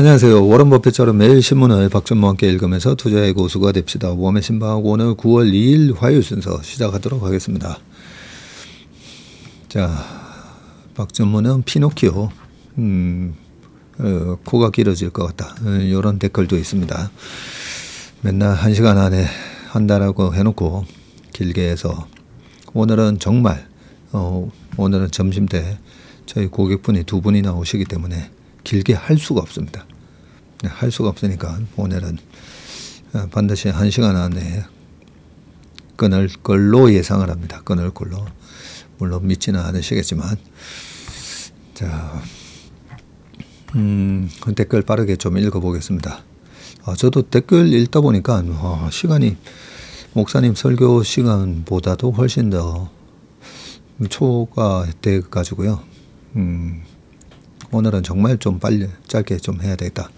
안녕하세요. 워런 버핏처럼 매일 신문을 박준모와 함께 읽으면서 투자의 고수가 됩시다. 웜의 신방하고 오늘 9월 2일 화요일 순서 시작하도록 하겠습니다. 자, 박준모는 피노키오 코가 길어질 것 같다. 이런 댓글도 있습니다. 맨날 1시간 안에 한다라고 해놓고 길게 해서 오늘은 정말 오늘은 점심때 저희 고객분이 2분이나 오시기 때문에 길게 할 수가 없습니다. 할 수가 없으니까 오늘은 반드시 1시간 안에 끊을 걸로 예상을 합니다. 끊을 걸로. 물론 믿지는 않으시겠지만. 자, 댓글 빠르게 좀 읽어보겠습니다. 저도 댓글 읽다 보니까 시간이 목사님 설교 시간보다도 훨씬 더 초과돼 가지고요. 오늘은 정말 좀 빨리 짧게 좀 해야 되겠다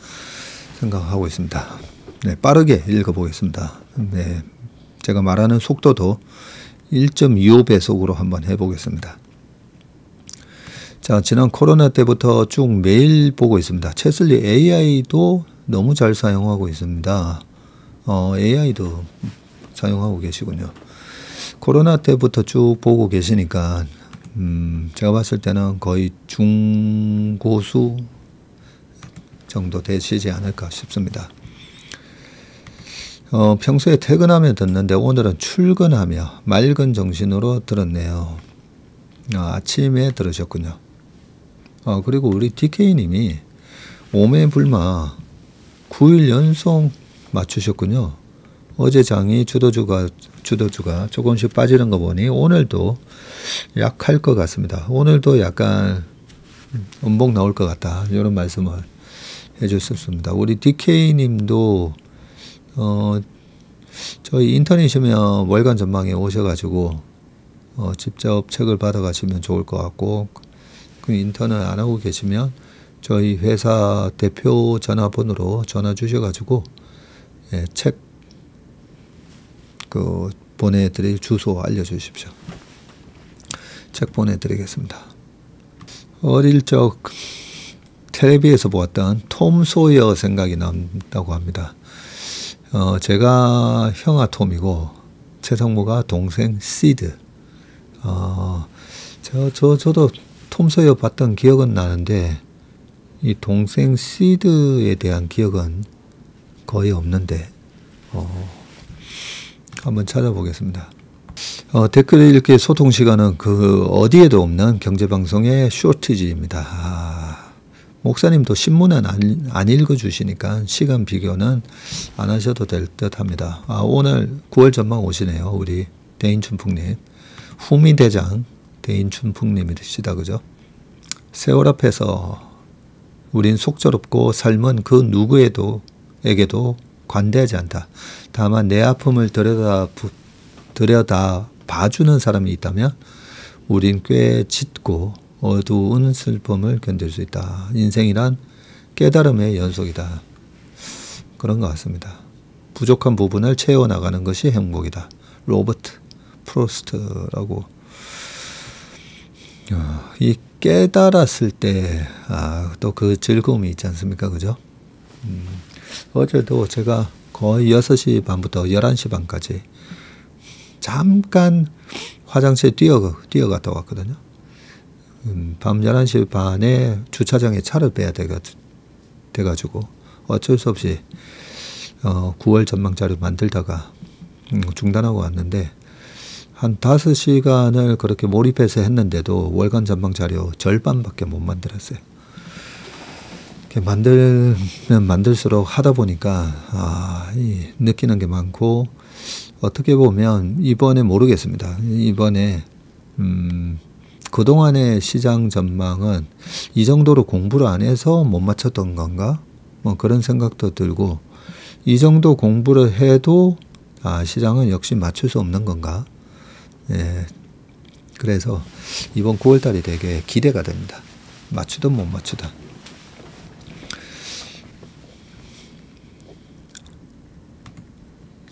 생각하고 있습니다. 네, 빠르게 읽어보겠습니다. 네, 제가 말하는 속도도 1.25배속으로 한번 해보겠습니다. 자, 지난 코로나 때부터 쭉 매일 보고 있습니다. 채슬리 AI도 너무 잘 사용하고 있습니다. AI도 사용하고 계시군요. 코로나 때부터 쭉 보고 계시니까 제가 봤을 때는 거의 중고수 정도 되시지 않을까 싶습니다. 평소에 퇴근하며 듣는데 오늘은 출근하며 맑은 정신으로 들었네요. 아침에 들으셨군요. 그리고 우리 DK님이 오매불마 9일 연속 맞추셨군요. 어제 장이 주도주가 조금씩 빠지는 거 보니 오늘도 약할 것 같습니다. 오늘도 약간 음봉 나올 것 같다. 이런 말씀을 해주셨습니다. 우리 DK님도 저희 인턴이시면 월간 전망에 오셔가지고 직접 책을 받아가시면 좋을 것 같고, 그 인턴을 안 하고 계시면 저희 회사 대표 전화번호로 전화 주셔가지고 책 보내드릴 주소 알려주십시오. 책 보내드리겠습니다. 어릴 적 텔레비에서 보았던 톰 소여 생각이 난다고 합니다. 제가 형아 톰이고 최성모가 동생 시드. 저도 톰 소여 봤던 기억은 나는데 이 동생 시드에 대한 기억은 거의 없는데 한번 찾아보겠습니다. 댓글 읽기 소통 시간은 어디에도 없는 경제방송의 쇼티지입니다. 목사님도 신문은 안 읽어주시니까 시간 비교는 안 하셔도 될 듯 합니다. 오늘 9월 전망 오시네요. 우리 대인춘풍님. 후미대장 대인춘풍님이시다. 그죠? 세월 앞에서 우린 속절없고 삶은 그 누구에게도 관대하지 않다. 다만 내 아픔을 들여다 봐주는 사람이 있다면 우린 꽤 짙고 어두운 슬픔을 견딜 수 있다. 인생이란 깨달음의 연속이다. 그런 것 같습니다. 부족한 부분을 채워나가는 것이 행복이다. 로버트 프로스트라고. 이 깨달았을 때 또 그 즐거움이 있지 않습니까? 그죠? 어제도 제가 거의 6시 반부터 11시 반까지 잠깐 화장실 뛰어갔다 왔거든요. 밤 11시 반에 주차장에 차를 빼야 돼가지고 어쩔 수 없이 9월 전망 자료 만들다가 중단하고 왔는데 한 5시간을 그렇게 몰입해서 했는데도 월간 전망 자료 절반밖에 못 만들었어요. 만들면 만들수록 하다 보니까 느끼는 게 많고, 어떻게 보면 이번에 모르겠습니다. 이번에 그동안의 시장 전망은 이 정도로 공부를 안 해서 못 맞췄던 건가? 뭐 그런 생각도 들고, 이 정도 공부를 해도 시장은 역시 맞출 수 없는 건가? 그래서 이번 9월달이 되게 기대가 됩니다. 맞추든 못 맞추든.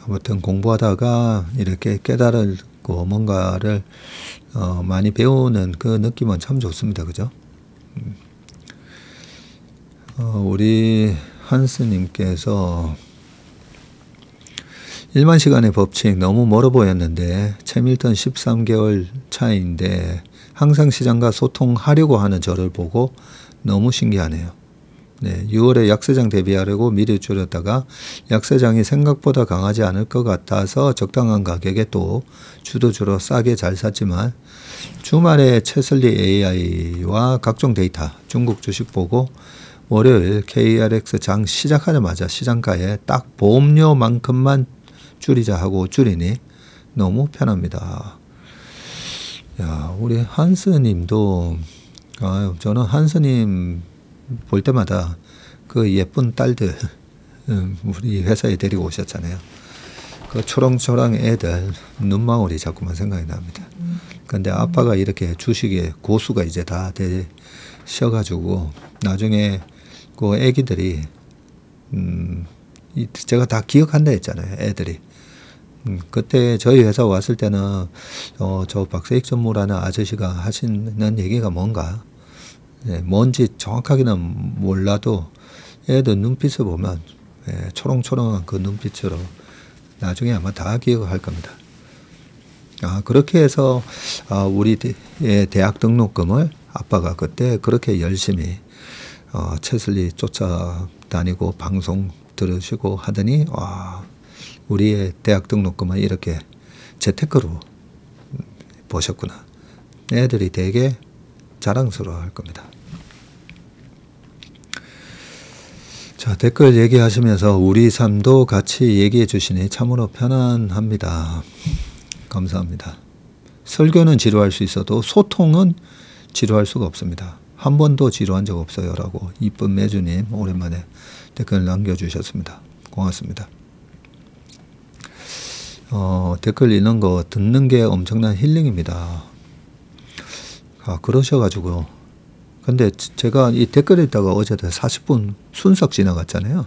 아무튼 공부하다가 이렇게 깨달고 뭔가를 많이 배우는 그 느낌은 참 좋습니다. 그죠? 우리 한스님께서 1만 시간의 법칙 너무 멀어 보였는데 채밀턴 13개월 차이인데 항상 시장과 소통하려고 하는 저를 보고 너무 신기하네요. 네, 6월에 약세장 대비하려고 미리 줄였다가 약세장이 생각보다 강하지 않을 것 같아서 적당한 가격에 또 주도주로 싸게 잘 샀지만 주말에 채슬리 AI와 각종 데이터 중국 주식 보고 월요일 KRX 장 시작하자마자 시장가에 딱 보험료만큼만 줄이자 하고 줄이니 너무 편합니다. 야, 우리 한스님도 저는 한스님 볼 때마다 그 예쁜 딸들 우리 회사에 데리고 오셨잖아요. 그 초롱초롱 애들 눈망울이 자꾸만 생각이 납니다. 근데 아빠가 이렇게 주식에 고수가 이제 다 되셔가지고 나중에 그 애기들이 제가 다 기억한다 했잖아요. 애들이. 그때 저희 회사 왔을 때는 저 박세익 전무라는 아저씨가 하시는 얘기가 뭔가 뭔지 정확하게는 몰라도 애들 눈빛을 보면 초롱초롱한 그 눈빛으로 나중에 아마 다 기억할 겁니다. 그렇게 해서 우리 대학 등록금을 아빠가 그때 그렇게 열심히 채슬리 쫓아다니고 방송 들으시고 하더니 우리의 대학 등록금을 이렇게 재테크로 보셨구나. 애들이 되게 자랑스러워할 겁니다. 자, 댓글 얘기하시면서 우리 삶도 같이 얘기해 주시니 참으로 편안합니다. 감사합니다. 설교는 지루할 수 있어도 소통은 지루할 수가 없습니다. 한 번도 지루한 적 없어요 라고 이쁜 매주님 오랜만에 댓글 남겨주셨습니다. 고맙습니다. 댓글 읽는 거 듣는 게 엄청난 힐링입니다. 그러셔가지고 근데 제가 이 댓글 읽다가 어제 40분 순삭 지나갔잖아요.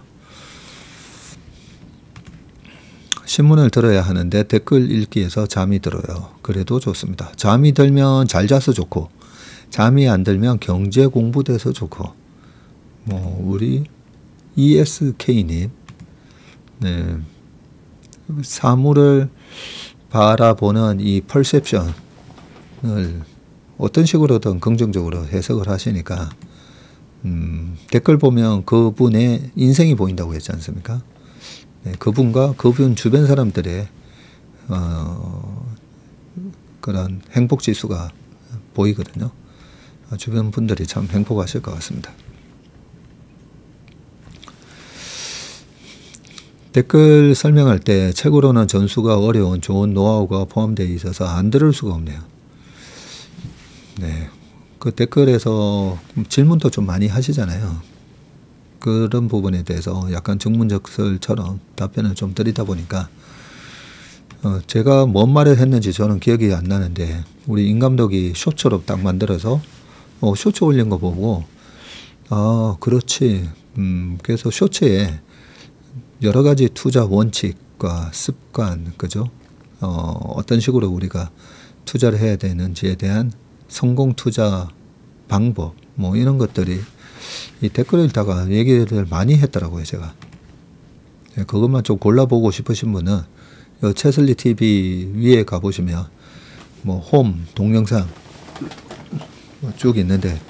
신문을 들어야 하는데 댓글 읽기에서 잠이 들어요. 그래도 좋습니다. 잠이 들면 잘 자서 좋고 잠이 안 들면 경제 공부돼서 좋고 우리 ESK님 네, 사물을 바라보는 이 퍼셉션을 어떤 식으로든 긍정적으로 해석을 하시니까 댓글 보면 그분의 인생이 보인다고 했지 않습니까? 네, 그분과 그분 주변 사람들의 그런 행복 지수가 보이거든요. 주변 분들이 참 행복하실 것 같습니다. 댓글 설명할 때 책으로는 전수가 어려운 좋은 노하우가 포함되어 있어서 안 들을 수가 없네요. 네, 그 댓글에서 질문도 좀 많이 하시잖아요. 그런 부분에 대해서 약간 증문적설처럼 답변을 좀 드리다 보니까 제가 뭔 말을 했는지 저는 기억이 안 나는데 우리 임 감독이 쇼처럼 딱 만들어서 쇼츠 올린 거 보고 그렇지. 그래서 쇼츠에 여러 가지 투자 원칙과 습관, 그죠? 어떤 식으로 우리가 투자를 해야 되는지에 대한 성공 투자 방법, 이런 것들이 이 댓글 읽다가 얘기를 많이 했더라고요, 제가. 그것만 좀 골라보고 싶으신 분은 요 채슬리 TV 위에 가보시면 홈, 동영상 쭉 있는데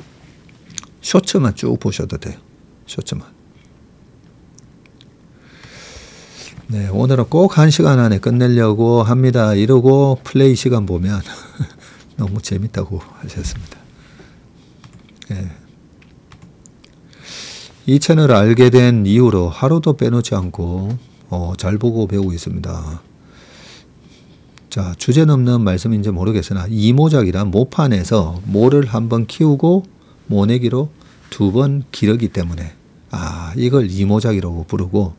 쇼츠만 쭉 보셔도 돼요. 쇼츠만. 네, 오늘은 꼭 1시간 안에 끝내려고 합니다. 이러고 플레이 시간 보면 너무 재밌다고 하셨습니다. 네. 이 채널을 알게 된 이후로 하루도 빼놓지 않고 잘 보고 배우고 있습니다. 자, 주제 넘는 말씀인지 모르겠으나 이모작이란 모판에서 모를 한번 키우고 모내기로 2번 기르기 때문에 이걸 이모작이라고 부르고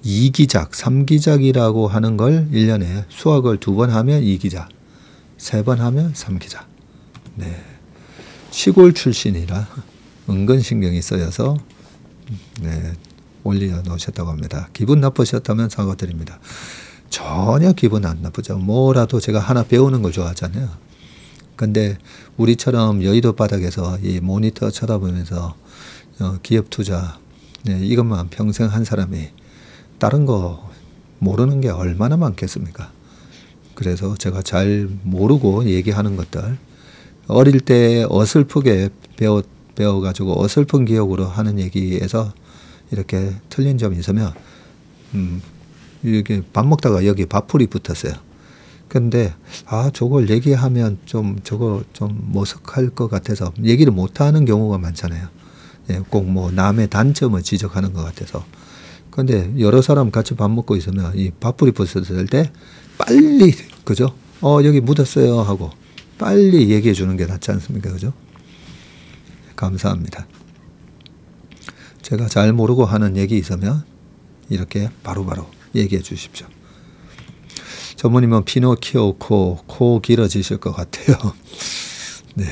2기작, 3기작이라고 하는 걸 1년에 수학을 2번 하면 2기작, 3번 하면 3기작. 네. 시골 출신이라 은근 신경이 쓰여서 올려놓으셨다고 합니다. 기분 나쁘셨다면 사과드립니다. 전혀 기분 안 나쁘죠. 뭐라도 제가 하나 배우는 걸 좋아하잖아요. 근데 우리처럼 여의도 바닥에서 이 모니터 쳐다보면서 기업 투자, 네, 이것만 평생 한 사람이 다른 거 모르는 게 얼마나 많겠습니까? 그래서 제가 잘 모르고 얘기하는 것들, 어릴 때 어설프게 배워가지고 어설픈 기억으로 하는 얘기에서 이렇게 틀린 점이 있으면, 이게 밥 먹다가 여기 밥풀이 붙었어요. 근데, 저걸 얘기하면 저거 좀 머쓱할 것 같아서 얘기를 못 하는 경우가 많잖아요. 예, 꼭 뭐 남의 단점을 지적하는 것 같아서. 근데 여러 사람 같이 밥 먹고 있으면 이 밥풀이 붙었을 때 빨리, 그죠? 여기 묻었어요 하고 빨리 얘기해 주는 게 낫지 않습니까? 그죠? 감사합니다. 제가 잘 모르고 하는 얘기 있으면 이렇게 바로바로 얘기해 주십시오. 전무님은 피노키오 코 길어지실 것 같아요. 네.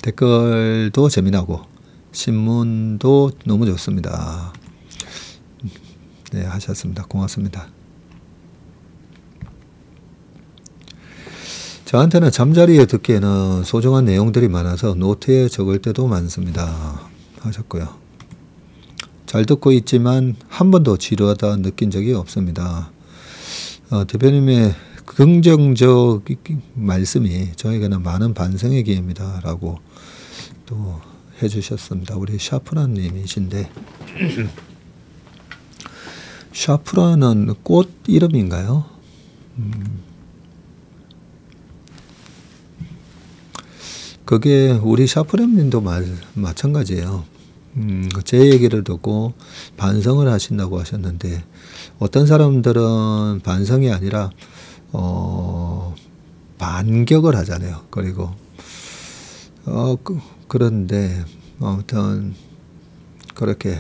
댓글도 재미나고 신문도 너무 좋습니다. 네, 하셨습니다. 고맙습니다. 저한테는 잠자리에 듣기에는 소중한 내용들이 많아서 노트에 적을 때도 많습니다. 하셨고요. 잘 듣고 있지만 한 번도 지루하다 느낀 적이 없습니다. 대표님의 긍정적 말씀이 저에게는 많은 반성의 기회입니다. 라고 또 해주셨습니다. 우리 샤프란 님이신데, 샤프란은 꽃 이름인가요? 그게 우리 샤프란 님도 마찬가지예요. 제 얘기를 듣고 반성을 하신다고 하셨는데, 어떤 사람들은 반성이 아니라 반격을 하잖아요. 그리고 그런데 아무튼 그렇게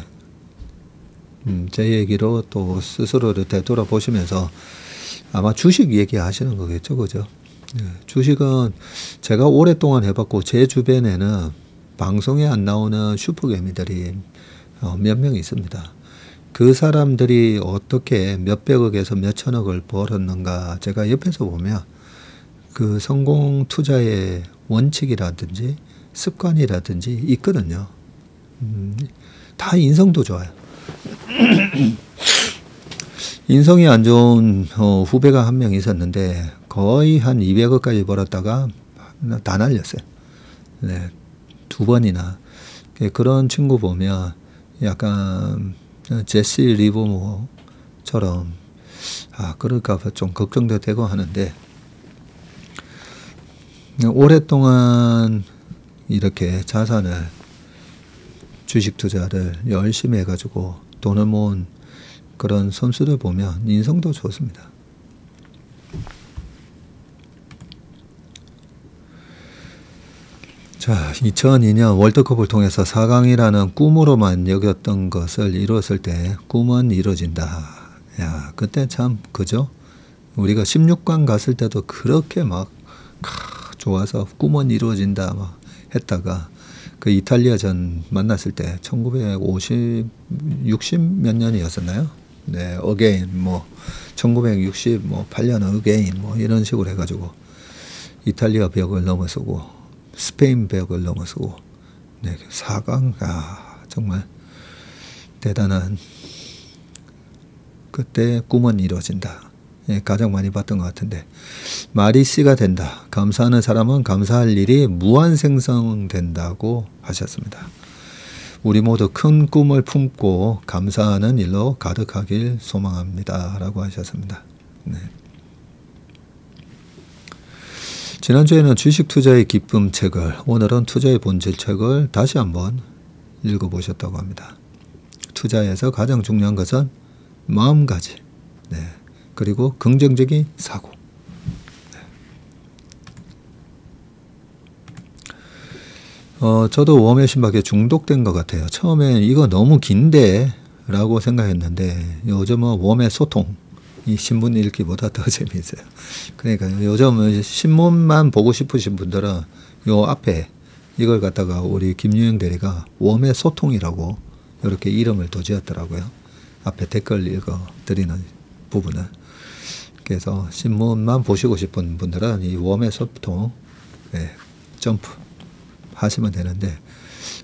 제 얘기로 또 스스로를 되돌아보시면서 아마 주식 얘기하시는 거겠죠, 그죠? 네, 주식은 제가 오랫동안 해봤고 제 주변에는 방송에 안 나오는 슈퍼개미들이 몇 명 있습니다. 그 사람들이 어떻게 몇백억에서 몇천억을 벌었는가 제가 옆에서 보면 그 성공 투자의 원칙이라든지 습관이라든지 있거든요. 다 인성도 좋아요. 인성이 안 좋은 후배가 한 명 있었는데 거의 한 200억까지 벌었다가 다 날렸어요. 네, 2번이나. 그런 친구 보면 약간 제시 리버모처럼 그럴까 봐 좀 걱정도 되고 하는데, 오랫동안 이렇게 자산을, 주식 투자를 열심히 해가지고 돈을 모은 그런 선수들 보면 인성도 좋습니다. 자, 2002년 월드컵을 통해서 4강이라는 꿈으로만 여겼던 것을 이루었을 때 꿈은 이루어진다. 야, 그때 참, 그죠? 우리가 16강 갔을 때도 그렇게 막 좋아서 꿈은 이루어진다 막 했다가 그 이탈리아전 만났을 때 1950, 60 몇 년이었었나요? 네, 어게인 뭐 1968년 어게인 뭐 이런 식으로 해가지고 이탈리아 벽을 넘어서고 스페인 벽을 넘어서고, 네, 4강, 정말 대단한, 그때 꿈은 이루어진다. 예, 가장 많이 봤던 것 같은데, 말이 씨가 된다. 감사하는 사람은 감사할 일이 무한 생성된다고 하셨습니다. 우리 모두 큰 꿈을 품고 감사하는 일로 가득하길 소망합니다. 라고 하셨습니다. 네. 지난주에는 주식 투자의 기쁨 책을, 오늘은 투자의 본질 책을 다시 한번 읽어보셨다고 합니다. 투자에서 가장 중요한 것은 마음가짐, 네, 그리고 긍정적인 사고. 네. 저도 웜의 신박에 중독된 것 같아요. 처음에 이거 너무 긴데 라고 생각했는데 요즘은 웜의 소통, 이 신문 읽기보다 더 재미있어요. 그러니까 요즘 신문만 보고 싶으신 분들은 요 앞에 이걸 갖다가 우리 김유영 대리가 웜의 소통이라고 이렇게 이름을 또 지었더라고요. 앞에 댓글 읽어 드리는 부분을. 그래서 신문만 보시고 싶은 분들은 이 웜의 소통, 네, 점프 하시면 되는데,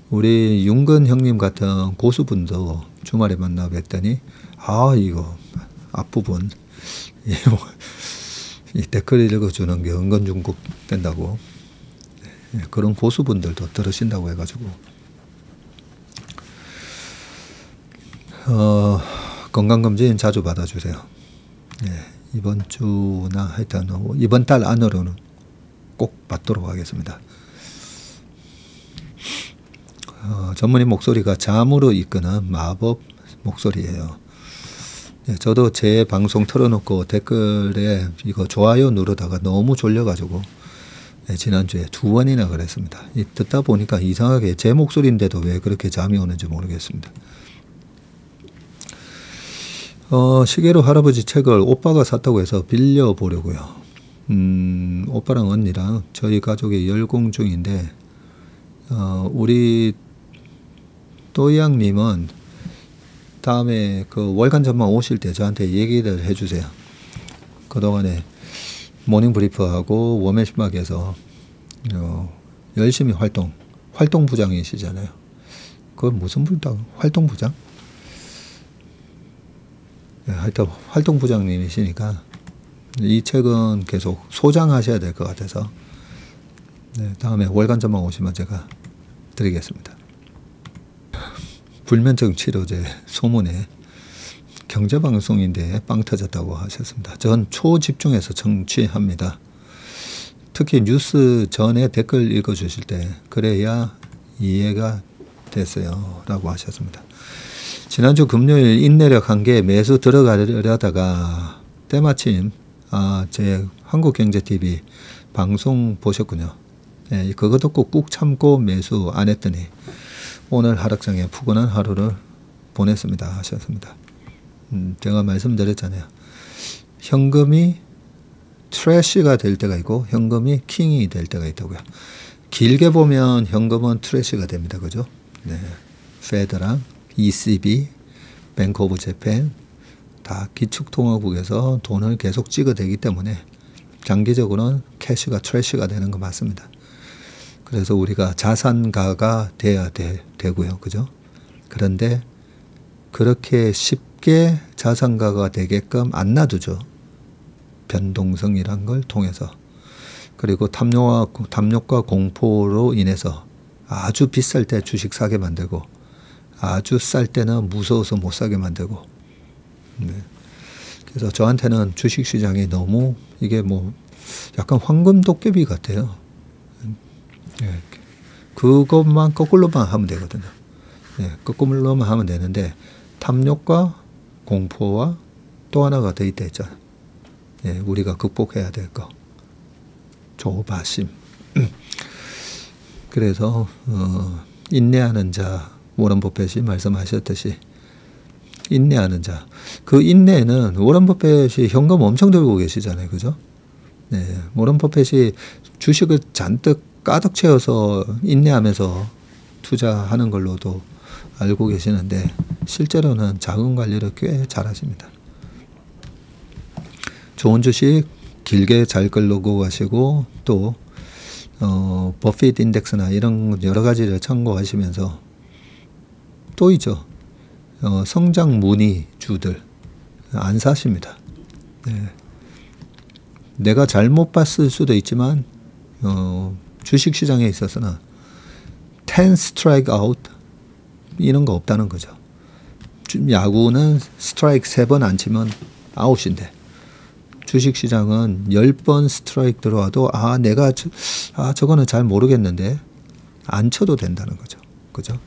우리 윤근 형님 같은 고수분도 주말에 만나 뵀더니 이거 앞부분 이 댓글 읽어주는 게 은근 중국 된다고 그런 고수분들도 들으신다고 해가지고 건강검진 자주 받아주세요. 이번 주나 하여튼 이번 달 안으로는 꼭 받도록 하겠습니다. 전문의 목소리가 잠으로 이끄는 마법 목소리예요. 저도 제 방송 틀어놓고 댓글에 이거 좋아요 누르다가 너무 졸려가지고 지난주에 2번이나 그랬습니다. 듣다 보니까 이상하게 제 목소리인데도 왜 그렇게 잠이 오는지 모르겠습니다. 시계로 할아버지 책을 오빠가 샀다고 해서 빌려보려고요. 오빠랑 언니랑 저희 가족이 열공 중인데 우리 또이양님은 다음에 그 월간점만 오실 때 저한테 얘기를 해주세요. 그동안에 모닝브리프하고 워맨십막에서 열심히 활동부장이시잖아요. 그건 무슨 활동부장? 하여튼 활동부장님이시니까 이 책은 계속 소장하셔야 될 것 같아서 다음에 월간점만 오시면 제가 드리겠습니다. 불면증 치료제 소문에 경제방송인데 빵 터졌다고 하셨습니다. 전 초집중해서 청취합니다. 특히 뉴스 전에 댓글 읽어주실 때 그래야 이해가 됐어요 라고 하셨습니다. 지난주 금요일 인내력 한개 매수 들어가려다가 때마침 제 한국경제TV 방송 보셨군요. 그거 듣고 꾹 참고 매수 안 했더니 오늘 하락장에 푸근한 하루를 보냈습니다 하셨습니다. 제가 말씀드렸잖아요. 현금이 트래시가 될 때가 있고 현금이 킹이 될 때가 있다고요. 길게 보면 현금은 트래시가 됩니다. 그죠? 페드랑 ECB, 뱅크 오브 재팬 다 기축통화국에서 돈을 계속 찍어대기 때문에 장기적으로는 캐시가 트래시가 되는 거 맞습니다. 그래서 우리가 자산가가 돼야 되고요. 그죠? 그런데 그렇게 쉽게 자산가가 되게끔 안 놔두죠. 변동성이란 걸 통해서. 그리고 탐욕과 공포로 인해서 아주 비쌀 때 주식 사게 만들고 아주 쌀 때는 무서워서 못 사게 만들고 그래서 저한테는 주식시장이 너무 이게 뭐 약간 황금 도깨비 같아요. 그것만 거꾸로만 하면 되거든요. 거꾸로만 하면 되는데 탐욕과 공포와 또 하나가 더 있다 했잖아요. 우리가 극복해야 될 거. 조바심. 그래서 인내하는 자 워런 버핏이 말씀하셨듯이 인내하는 자. 그 인내는 워런 버핏이 현금 엄청 들고 계시잖아요. 그죠? 워런 버핏이 주식을 잔뜩 가득 채워서 인내하면서 투자하는 걸로도 알고 계시는데 실제로는 자금 관리를 꽤 잘하십니다. 좋은 주식 길게 잘 끌고 가시고 또 버핏 인덱스나 이런 여러 가지를 참고하시면서 또 있죠. 성장 무늬 주들 안 사십니다. 내가 잘못 봤을 수도 있지만 주식시장에 있어서는 10 스트라이크 아웃 이런 거 없다는 거죠. 야구는 스트라이크 3번 안 치면 아웃인데 주식시장은 10번 스트라이크 들어와도 내가 저거는 잘 모르겠는데 안 쳐도 된다는 거죠. 그죠?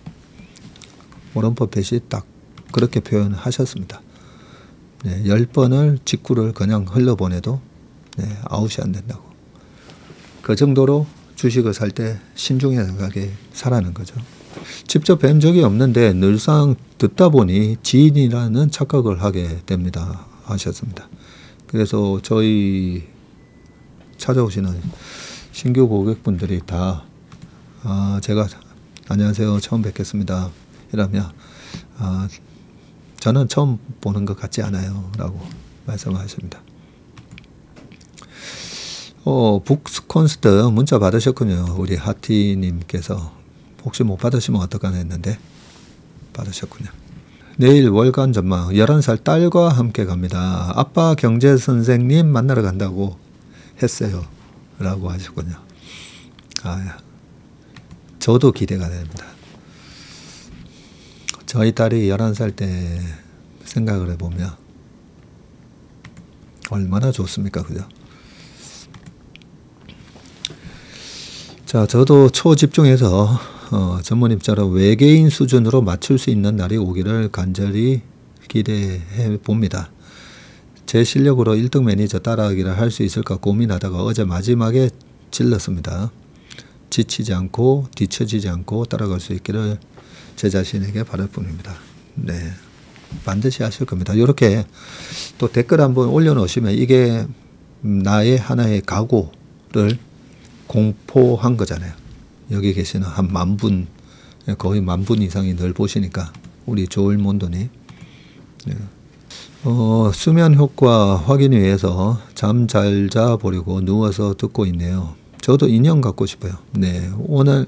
워런 버핏이 딱 그렇게 표현하셨습니다. 10번을 직구를 그냥 흘러보내도 아웃이 안 된다고. 그 정도로 주식을 살 때 신중하게 사라는 거죠. 직접 뵌 적이 없는데 늘상 듣다 보니 지인이라는 착각을 하게 됩니다 하셨습니다. 그래서 저희 찾아오시는 신규 고객분들이 다 제가 안녕하세요 처음 뵙겠습니다 이러면 저는 처음 보는 것 같지 않아요 라고 말씀하십니다. 북스콘스트 문자 받으셨군요. 우리 하티님께서 혹시 못 받으시면 어떡하나 했는데 받으셨군요. 내일 월간 전망. 11살 딸과 함께 갑니다. 아빠 경제 선생님 만나러 간다고 했어요. 라고 하셨군요. 저도 기대가 됩니다. 저희 딸이 11살 때 생각을 해보면 얼마나 좋습니까? 그죠? 자, 저도 초집중해서 전문입자로 외계인 수준으로 맞출 수 있는 날이 오기를 간절히 기대해 봅니다. 제 실력으로 1등 매니저 따라하기를 할 수 있을까 고민하다가 어제 마지막에 질렀습니다. 지치지 않고 뒤처지지 않고 따라갈 수 있기를 제 자신에게 바랄 뿐입니다. 네, 반드시 하실 겁니다. 이렇게 또 댓글 한번 올려놓으시면 이게 나의 하나의 각오를 공포한 거잖아요. 여기 계시는 한 10,000분, 거의 10,000분 이상이 늘 보시니까 우리 조일몬도님. 네. 수면 효과 확인 위해서 잠 잘 자 보려고 누워서 듣고 있네요. 저도 인형 갖고 싶어요. 네, 오늘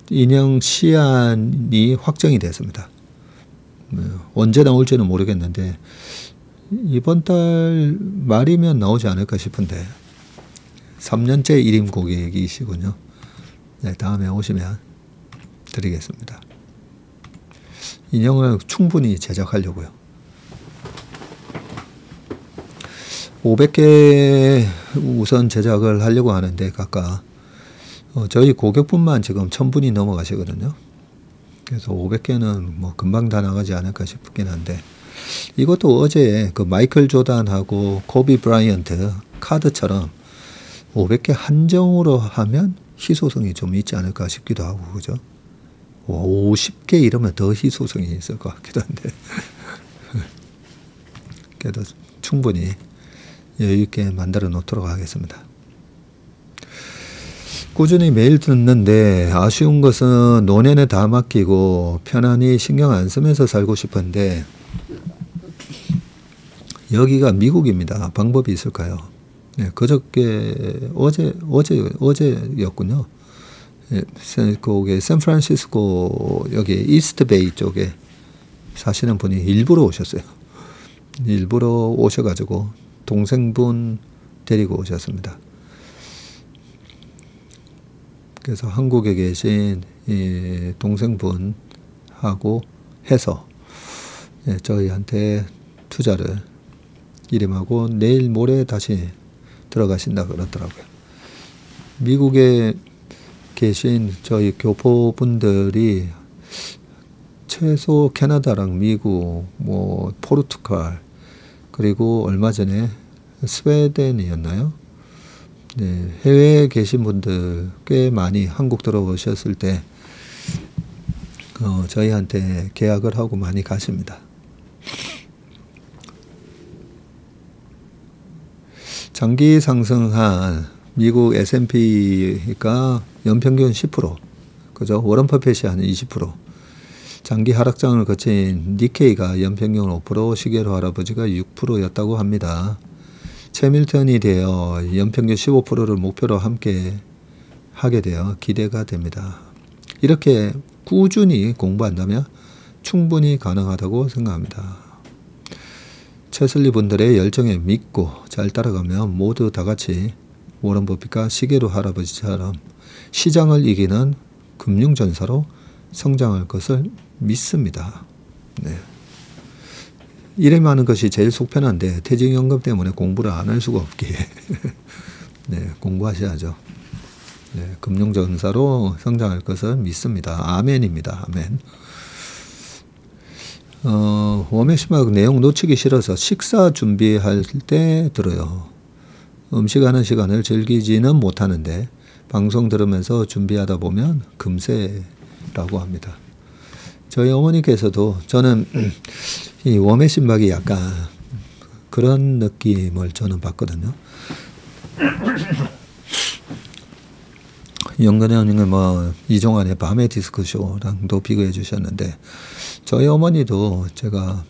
인형 시안이 확정이 됐습니다. 언제 나올지는 모르겠는데 이번 달 말이면 나오지 않을까 싶은데 3년째 1임 고객이시군요. 네, 다음에 오시면 드리겠습니다. 인형을 충분히 제작하려고요. 500개 우선 제작을 하려고 하는데 각각 저희 고객분만 지금 1000분이 넘어가시거든요. 그래서 500개는 뭐 금방 다 나가지 않을까 싶긴 한데 이것도 어제 그 마이클 조단하고 코비 브라이언트 카드처럼 500개 한정으로 하면 희소성이 좀 있지 않을까 싶기도 하고, 그죠? 50개 이러면 더 희소성이 있을 것 같기도 한데 그래도 충분히 여유있게 만들어 놓도록 하겠습니다. 꾸준히 매일 듣는데 아쉬운 것은 노년에 다 맡기고 편안히 신경 안 쓰면서 살고 싶은데 여기가 미국입니다. 방법이 있을까요? 네, 그저께 어제였군요. 거기 샌프란시스코 여기 이스트베이 쪽에 사시는 분이 일부러 오셨어요. 일부러 오셔가지고 동생분 데리고 오셨습니다. 그래서 한국에 계신 이 동생분하고 해서 저희한테 투자를 이름하고 내일 모레 다시 들어가신다 그러더라고요. 미국에 계신 저희 교포분들이 최소 캐나다랑 미국, 뭐 포르투갈, 그리고 얼마 전에 스웨덴이었나요? 네, 해외에 계신 분들 꽤 많이 한국 들어오셨을 때 저희한테 계약을 하고 많이 가십니다. 장기 상승한 미국 S&P가 연평균 10%, 그죠? 워런 버핏이 한 20%, 장기 하락장을 거친 니케이가 연평균 5%, 시계로 할아버지가 6%였다고 합니다. 채밀턴이 되어 연평균 15%를 목표로 함께 하게 되어 기대가 됩니다. 이렇게 꾸준히 공부한다면 충분히 가능하다고 생각합니다. 채슬리 분들의 열정에 믿고 잘 따라가면 모두 다 같이 워런 버핏과 시계로 할아버지처럼 시장을 이기는 금융전사로 성장할 것을 믿습니다. 네. 일하는 것이 제일 속편한데 퇴직연금 때문에 공부를 안 할 수가 없기에 네, 공부하셔야죠. 네, 금융전사로 성장할 것을 믿습니다. 아멘입니다. 아멘. 워메시막 내용 놓치기 싫어서 식사 준비할 때 들어요. 음식하는 시간을 즐기지는 못하는데 방송 들으면서 준비하다 보면 금세라고 합니다. 저희 어머니께서도 저는 이 워메신박이 약간 그런 느낌을 저는 받거든요. 연근현님은 뭐 이종환의 밤의 디스크쇼랑도 비교해 주셨는데 저희 어머니도 제가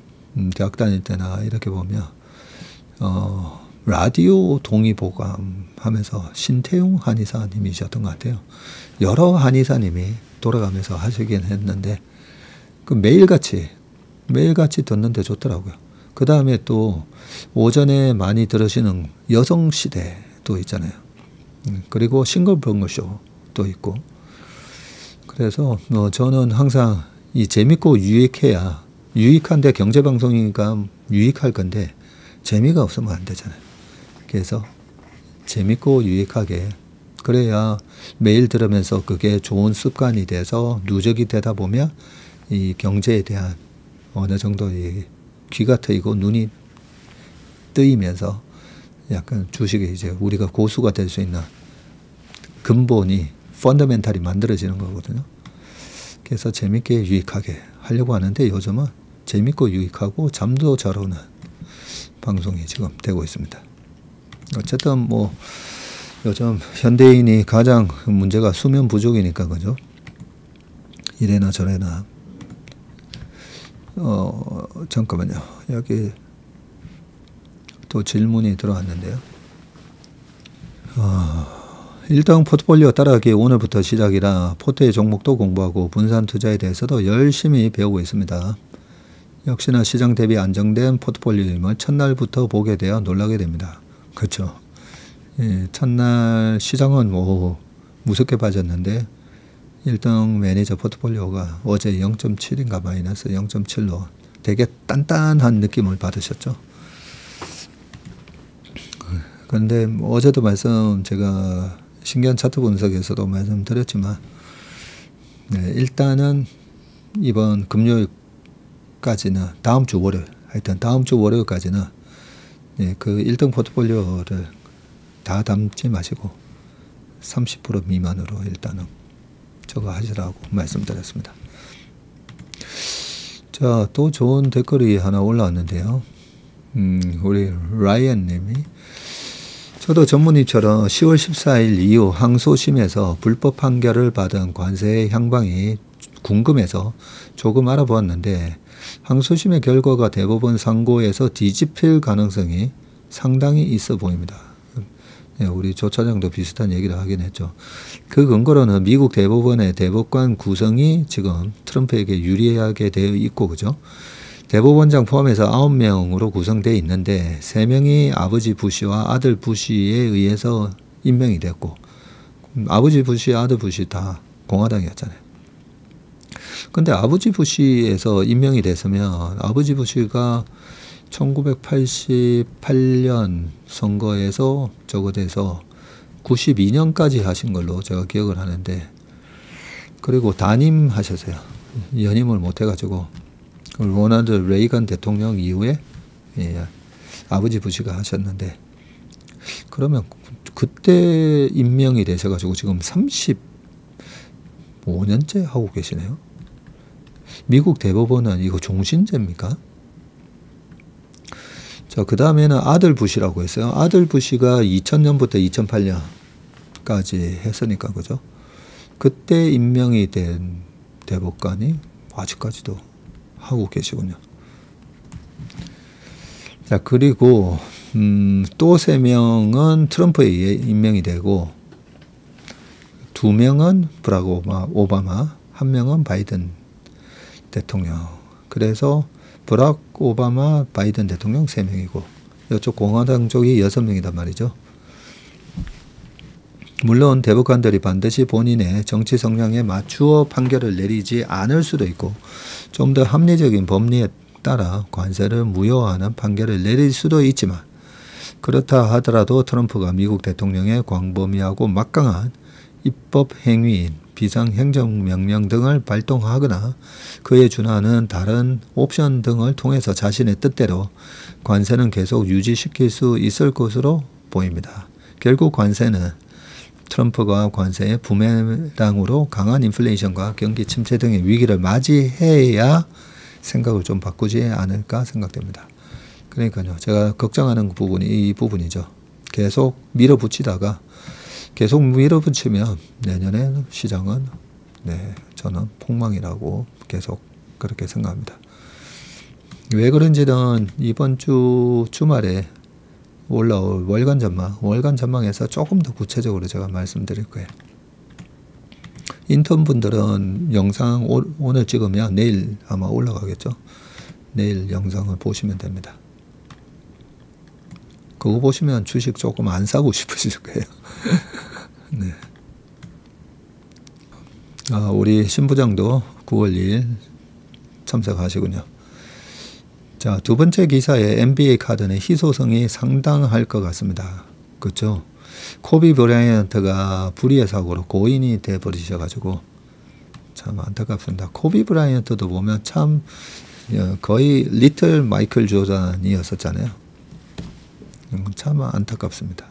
대학 다닐 때나 이렇게 보면 라디오 동의보감 하면서 신태용 한의사님이셨던 것 같아요. 여러 한의사님이 돌아가면서 하시긴 했는데 그 매일같이 듣는데 좋더라고요. 그 다음에 또 오전에 많이 들으시는 여성시대도 있잖아요. 그리고 싱글벙글쇼도 있고. 그래서 저는 항상 이 재밌고 유익해야, 유익한데 경제방송이니까 유익할 건데 재미가 없으면 안 되잖아요. 그래서 재밌고 유익하게, 그래야 매일 들으면서 그게 좋은 습관이 돼서 누적이 되다 보면 이 경제에 대한 어느 정도 이 귀가 트이고 눈이 뜨이면서 약간 주식에 이제 우리가 고수가 될 수 있는 근본이, 펀더멘탈이 만들어지는 거거든요. 그래서 재밌게 유익하게 하려고 하는데 요즘은 재밌고 유익하고 잠도 잘 오는 방송이 지금 되고 있습니다. 어쨌든 뭐 요즘 현대인이 가장 문제가 수면 부족이니까, 그죠? 이래나 저래나. 잠깐만요. 여기 또 질문이 들어왔는데요. 1등 포트폴리오 따라가기 오늘부터 시작이라 포트의 종목도 공부하고 분산 투자에 대해서도 열심히 배우고 있습니다. 역시나 시장 대비 안정된 포트폴리오임을 첫날부터 보게 되어 놀라게 됩니다. 그렇죠. 예, 첫날 시장은 뭐 무섭게 빠졌는데 1등 매니저 포트폴리오가 어제 0.7인가 마이너스 0.7로 되게 단단한 느낌을 받으셨죠. 그런데 어제도 제가 신기한 차트 분석에서도 말씀드렸지만, 네, 일단은 이번 금요일까지는, 다음 주 월요일까지는 네, 그 1등 포트폴리오를 다 담지 마시고 30% 미만으로 일단은 저거 하시라고 말씀드렸습니다. 자, 또 좋은 댓글이 하나 올라왔는데요. 우리 라이언 님이, 저도 전문의처럼 10월 14일 이후 항소심에서 불법 판결을 받은 관세의 향방이 궁금해서 조금 알아보았는데, 항소심의 결과가 대법원 상고에서 뒤집힐 가능성이 상당히 있어 보입니다. 네, 우리 조 차장도 비슷한 얘기를 하긴 했죠. 그 근거로는 미국 대법원의 대법관 구성이 지금 트럼프에게 유리하게 되어 있고, 그죠? 대법원장 포함해서 9명으로 구성되어 있는데 3명이 아버지 부시와 아들 부시에 의해서 임명이 됐고, 아버지 부시, 아들 부시 다 공화당이었잖아요. 근데 아버지 부시에서 임명이 됐으면 아버지 부시가 1988년 선거에서 저거 돼서 92년까지 하신 걸로 제가 기억을 하는데, 그리고 단임하셨어요. 연임을 못 해가지고 로널드 레이건 대통령 이후에 아버지 부시가 하셨는데, 그러면 그때 임명이 되셔가지고 지금 35년째 하고 계시네요. 미국 대법원은 이거 종신제입니까? 자, 그 다음에는 아들 부시라고 했어요. 아들 부시가 2000년부터 2008년까지 했으니까, 그죠? 그때 임명이 된 대법관이 아직까지도 하고 계시군요. 자, 그리고 또 3명은 트럼프에 의해 임명이 되고, 2명은 브락 오바마, 1명은 바이든 대통령. 그래서 브락 오바마, 바이든 대통령 3명이고 이쪽 공화당 쪽이 6명이단 말이죠. 물론 대법관들이 반드시 본인의 정치 성향에 맞추어 판결을 내리지 않을 수도 있고, 좀 더 합리적인 법리에 따라 관세를 무효화하는 판결을 내릴 수도 있지만, 그렇다 하더라도 트럼프가 미국 대통령의 광범위하고 막강한 입법 행위인 비상행정명령 등을 발동하거나 그에 준하는 다른 옵션 등을 통해서 자신의 뜻대로 관세는 계속 유지시킬 수 있을 것으로 보입니다. 결국 관세는 트럼프가 관세의 부메랑으로 강한 인플레이션과 경기 침체 등의 위기를 맞이해야 생각을 좀 바꾸지 않을까 생각됩니다. 그러니까요, 제가 걱정하는 부분이 이 부분이죠. 계속 밀어붙이다가 계속 밀어붙이면 내년에 시장은 저는 폭망이라고 계속 그렇게 생각합니다. 왜 그런지는 이번 주 주말에 올라올 월간 전망에서 조금 더 구체적으로 제가 말씀드릴 거예요. 인턴 분들은 영상 오늘 찍으면 내일 아마 올라가겠죠. 내일 영상을 보시면 됩니다. 그거 보시면 주식 조금 안 사고 싶으실 거예요. 네. 우리 신부장도 9월 2일 참석하시군요. 자, 두 번째 기사에 NBA 카드는 희소성이 상당할 것 같습니다. 그렇죠? 코비 브라이언트가 불의의 사고로 고인이 돼버리셔가지고 참 안타깝습니다. 코비 브라이언트도 보면 참 거의 리틀 마이클 조던이었었잖아요. 참 안타깝습니다.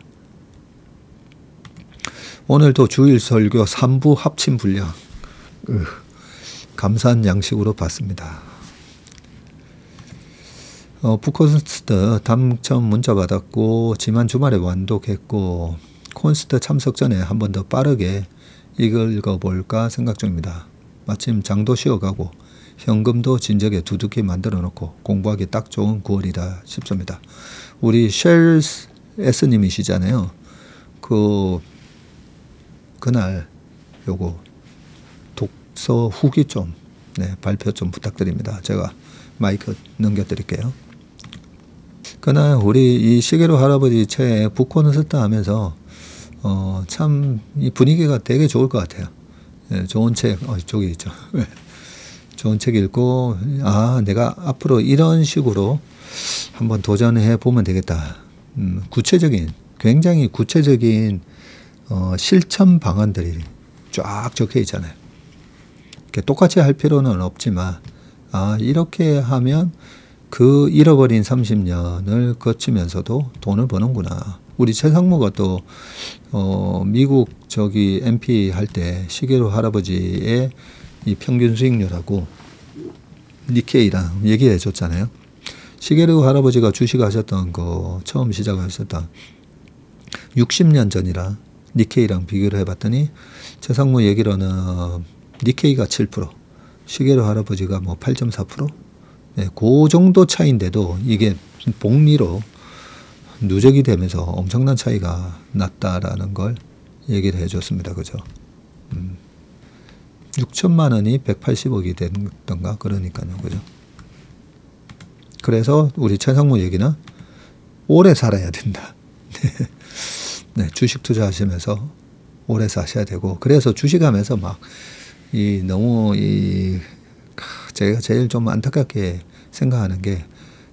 오늘도 주일 설교 3부 합친 분량 감사한 양식으로 받습니다. 북콘스트 당첨 문자 받았고 지난 주말에 완독했고 콘스트 참석 전에 한 번 더 빠르게 읽어볼까 생각 중입니다. 마침 장도 쉬어가고 현금도 진작에 두둑히 만들어 놓고 공부하기 딱 좋은 9월이다 싶습니다. 우리 쉘 S님이시잖아요. 그날 요거 독서 후기 좀 발표 좀 부탁드립니다. 제가 마이크 넘겨드릴게요. 그날 우리 이 시계로 할아버지 책 북콘서트 하면서 참 이 분위기가 되게 좋을 것 같아요. 좋은 책 저기 있죠. 좋은 책 읽고 내가 앞으로 이런 식으로 한번 도전해 보면 되겠다. 구체적인 굉장히 구체적인 실천 방안들이 쫙 적혀 있잖아요. 똑같이 할 필요는 없지만 이렇게 하면 그 잃어버린 30년을 거치면서도 돈을 버는구나. 우리 최상무가 또 미국 저기 MP 할 때 시계로 할아버지의 이 평균 수익률하고 니케이랑 얘기해 줬잖아요. 시계로 할아버지가 주식하셨던 거 처음 시작하셨던 60년 전이라 니케이랑 비교를 해봤더니 최상무 얘기로는 니케이가 7%, 시계로 할아버지가 뭐 8.4%? 네, 그 정도 차이인데도 이게 복리로 누적이 되면서 엄청난 차이가 났다라는 걸 얘기를 해줬습니다. 그죠? 6천만 원이 180억이 됐던가 그러니까요. 그죠? 그래서 우리 최상무 얘기는 오래 살아야 된다. 네, 주식 투자하시면서 오래 사셔야 되고 그래서 주식하면서 막 제가 제일 좀 안타깝게 생각하는 게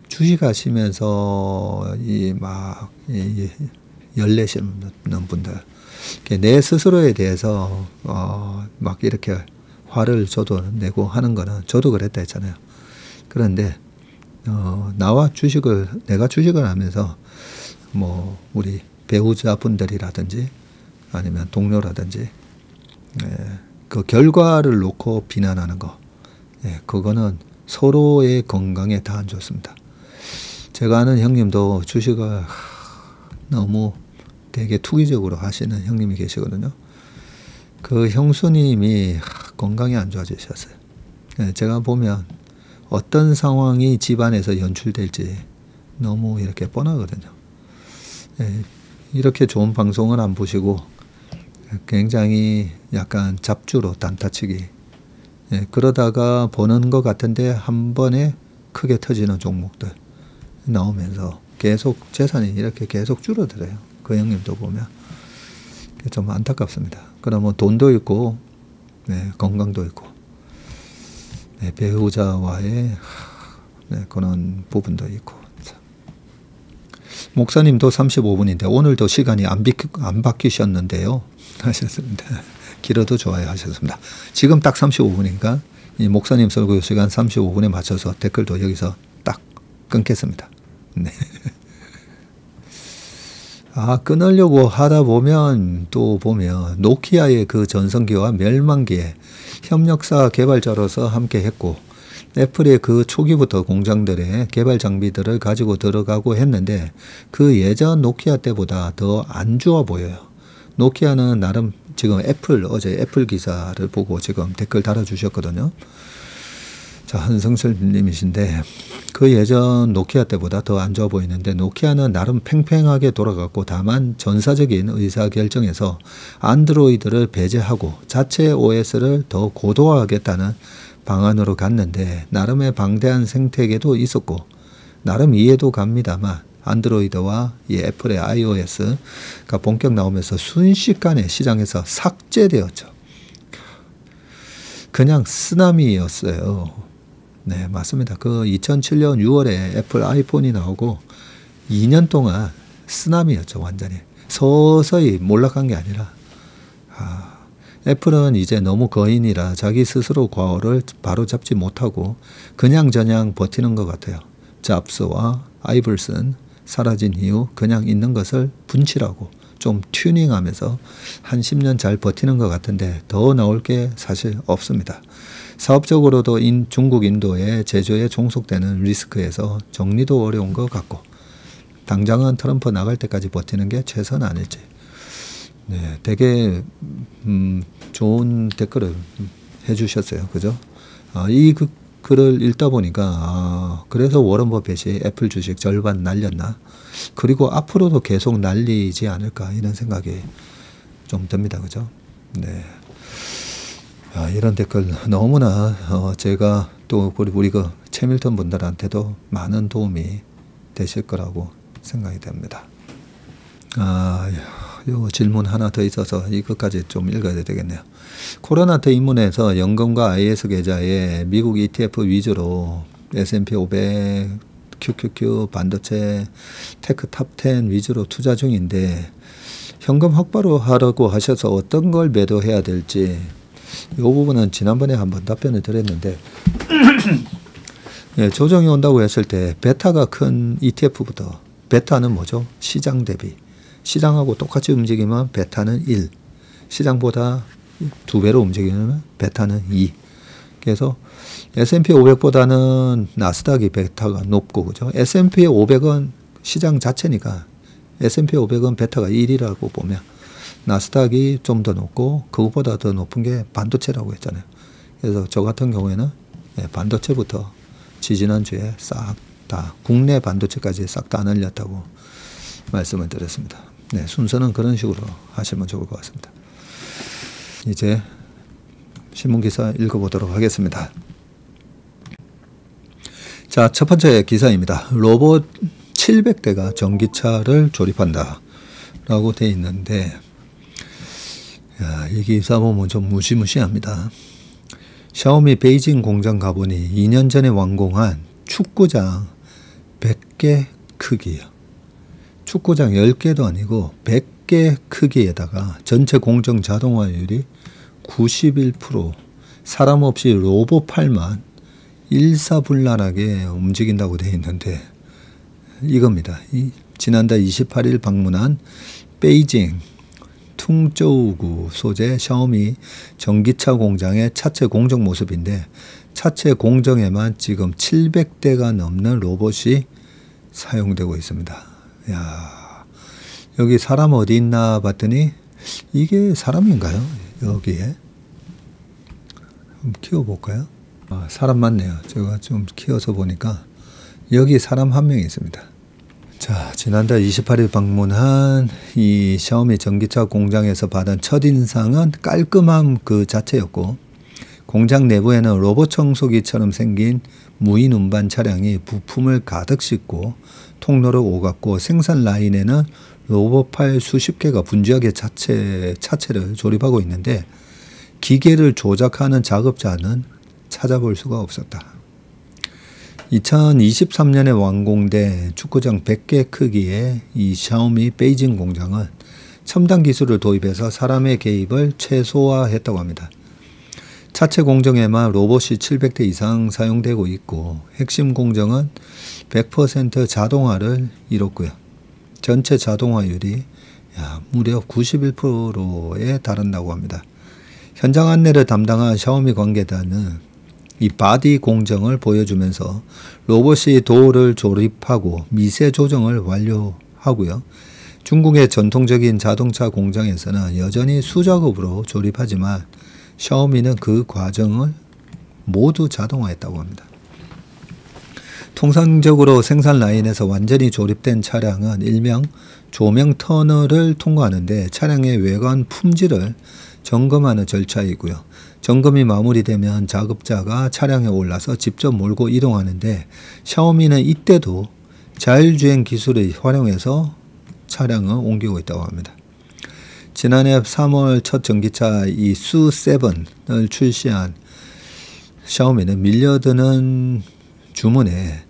주식하시면서 열내시는 분들 내 스스로에 대해서 막 이렇게 화를 저도 내고 하는 거는 저도 그랬다 했잖아요. 그런데 내가 주식을 하면서 뭐 우리 배우자분들이라든지 아니면 동료라든지 그 결과를 놓고 비난하는 거 그거는 서로의 건강에 다 안 좋습니다. 제가 아는 형님도 주식을 너무 되게 투기적으로 하시는 형님이 계시거든요. 그 형수님이 건강이 안 좋아지셨어요. 제가 보면 어떤 상황이 집안에서 연출될지 너무 이렇게 뻔하거든요. 이렇게 좋은 방송을 안 보시고 굉장히 약간 잡주로 단타치기 그러다가 보는 것 같은데 한 번에 크게 터지는 종목들 나오면서 계속 재산이 이렇게 계속 줄어들어요. 그 형님도 보면 좀 안타깝습니다. 그러면 돈도 있고 건강도 있고 배우자와의 그런 부분도 있고 목사님도 35분인데 오늘도 시간이 안 바뀌셨는데요 하셨습니다. 길어도 좋아요 하셨습니다. 지금 딱 35분이니까 이 목사님 설교 시간 35분에 맞춰서 댓글도 여기서 딱 끊겠습니다. 네. 끊으려고 하다 보면 또 보면 노키아의 그 전성기와 멸망기에 협력사 개발자로서 함께 했고 애플의 그 초기부터 공장들의 개발 장비들을 가지고 들어가고 했는데 그 예전 노키아 때보다 더 안 좋아 보여요. 노키아는 나름 지금 어제 애플 기사를 보고 지금 댓글 달아주셨거든요. 자, 한성철 님이신데 그 예전 노키아 때보다 더 안 좋아 보이는데 노키아는 나름 팽팽하게 돌아갔고 다만 전사적인 의사결정에서 안드로이드를 배제하고 자체 OS를 더 고도화하겠다는 방안으로 갔는데 나름의 방대한 생태계도 있었고 나름 이해도 갑니다만 안드로이드와 이 애플의 iOS가 본격 나오면서 순식간에 시장에서 삭제되었죠. 그냥 쓰나미였어요. 네, 맞습니다. 그 2007년 6월에 애플 아이폰이 나오고 2년 동안 쓰나미였죠, 완전히. 서서히 몰락한 게 아니라. 애플은 이제 너무 거인이라 자기 스스로 과오를 바로 잡지 못하고 그냥저냥 버티는 것 같아요. 잡스와 아이벌슨 사라진 이후 그냥 있는 것을 분칠하고 좀 튜닝하면서 한 10년 잘 버티는 것 같은데 더 나올 게 사실 없습니다. 사업적으로도 중국 인도의 제조에 종속되는 리스크에서 정리도 어려운 것 같고 당장은 트럼프 나갈 때까지 버티는 게 최선 아닐지. 네, 되게 좋은 댓글을 해주셨어요. 그죠? 이 글을 읽다 보니까 그래서 워런 버핏이 애플 주식 절반 날렸나? 그리고 앞으로도 계속 날리지 않을까 이런 생각이 좀 듭니다. 그죠? 네. 이런 댓글 너무나 제가 또 우리 그 채밀턴 분들한테도 많은 도움이 되실 거라고 생각이 됩니다. 요 질문 하나 더 있어서 이것까지 좀 읽어야 되겠네요. 코로나 때 입문해서 연금과 IS 계좌에 미국 ETF 위주로 S&P 500, QQQ, 반도체, 테크 탑10 위주로 투자 중인데 현금 확보로 하라고 하셔서 어떤 걸 매도해야 될지 이 부분은 지난번에 한번 답변을 드렸는데 예, 조정이 온다고 했을 때 베타가 큰 ETF부터 베타는 뭐죠? 시장 대비. 시장하고 똑같이 움직이면 베타는 1. 시장보다 2배로 움직이면 베타는 2. 그래서 S&P 500보다는 나스닥이 베타가 높고 그죠? S&P 500은 시장 자체니까 S&P 500은 베타가 1이라고 보면 나스닥이 좀 더 높고 그것보다 더 높은 게 반도체라고 했잖아요. 그래서 저 같은 경우에는 반도체부터 지지난주에 싹 다 국내 반도체까지 싹 다 날렸다고 말씀을 드렸습니다. 네, 순서는 그런 식으로 하시면 좋을 것 같습니다. 이제 신문기사 읽어보도록 하겠습니다. 자, 첫 번째 기사입니다. 로봇 700대가 전기차를 조립한다 라고 되어 있는데 이 기사 보면 좀 무시무시합니다. 샤오미 베이징 공장 가보니 2년 전에 완공한 축구장 100개 크기요. 축구장 10개도 아니고 100개 크기에다가 전체 공정 자동화율이 91%, 사람 없이 로봇 팔만 일사불란하게 움직인다고 되어 있는데 이겁니다. 지난달 28일 방문한 베이징 퉁저우구 소재 샤오미 전기차 공장의 차체 공정 모습인데 차체 공정에만 지금 700대가 넘는 로봇이 사용되고 있습니다. 야, 여기 사람 어디 있나 봤더니 이게 사람인가요? 여기에 한번 키워볼까요? 사람 맞네요. 제가 좀 키워서 보니까 여기 사람 한 명이 있습니다. 자, 지난달 28일 방문한 이 샤오미 전기차 공장에서 받은 첫인상은 깔끔함 그 자체였고 공장 내부에는 로봇 청소기처럼 생긴 무인 운반 차량이 부품을 가득 싣고 통로를 오갔고 생산 라인에는 로봇팔 수십 개가 분주하게 차체를 조립하고 있는데 기계를 조작하는 작업자는 찾아볼 수가 없었다. 2023년에 완공된 축구장 100개 크기의 이 샤오미 베이징 공장은 첨단 기술을 도입해서 사람의 개입을 최소화했다고 합니다. 차체 공정에만 로봇이 700대 이상 사용되고 있고 핵심 공정은 100% 자동화를 이뤘고요. 전체 자동화율이 무려 91%에 달한다고 합니다. 현장 안내를 담당한 샤오미 관계자는 이 바디 공정을 보여주면서 로봇이 도어를 조립하고 미세 조정을 완료하고요. 중국의 전통적인 자동차 공장에서는 여전히 수작업으로 조립하지만 샤오미는 그 과정을 모두 자동화했다고 합니다. 통상적으로 생산 라인에서 완전히 조립된 차량은 일명 조명 터널을 통과하는데 차량의 외관 품질을 점검하는 절차이고요. 점검이 마무리되면 작업자가 차량에 올라서 직접 몰고 이동하는데 샤오미는 이때도 자율주행 기술을 활용해서 차량을 옮기고 있다고 합니다. 지난해 3월 첫 전기차 이 수7을 출시한 샤오미는 밀려드는 주문에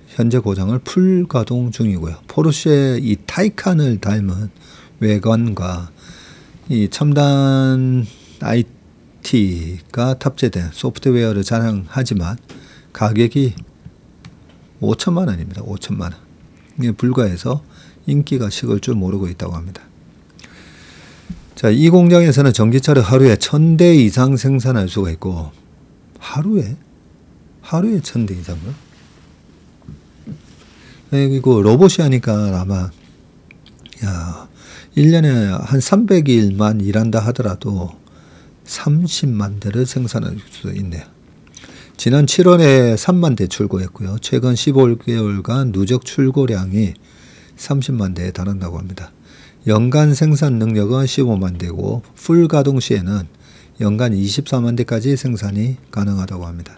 현재 고장을 풀 가동 중이고요. 포르쉐 이 타이칸을 닮은 외관과 이 첨단 IT가 탑재된 소프트웨어를 자랑하지만 가격이 5천만 원입니다. 5천만 원. 이게 불과해서 인기가 식을 줄 모르고 있다고 합니다. 자, 이 공장에서는 전기차를 하루에 1000대 이상 생산할 수가 있고 하루에 1000대 이상을? 그리고 로봇이 하니까 아마 1년에 한 300일만 일한다 하더라도 30만 대를 생산할 수 있네요. 지난 7월에 3만 대 출고했고요. 최근 15개월간 누적 출고량이 30만 대에 달한다고 합니다. 연간 생산 능력은 15만 대고 풀 가동 시에는 연간 24만 대까지 생산이 가능하다고 합니다.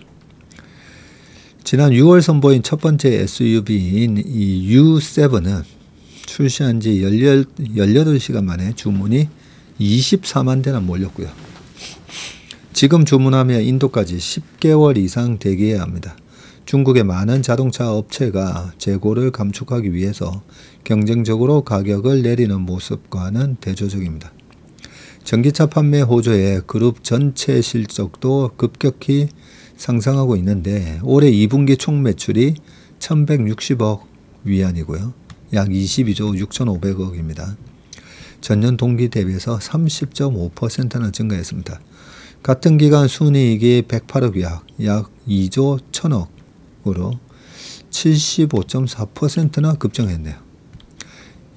지난 6월 선보인 첫 번째 SUV인 이 U7은 출시한 지 18시간 만에 주문이 24만 대나 몰렸고요. 지금 주문하면 인도까지 10개월 이상 대기해야 합니다. 중국의 많은 자동차 업체가 재고를 감축하기 위해서 경쟁적으로 가격을 내리는 모습과는 대조적입니다. 전기차 판매 호조에 그룹 전체 실적도 급격히 상승하고 있는데 올해 2분기 총 매출이 1160억 위안이고요. 약 22조 6,500억입니다. 전년 동기 대비해서 30.5%나 증가했습니다. 같은 기간 순이익이 108억 약 2조 1000억으로 75.4%나 급증했네요.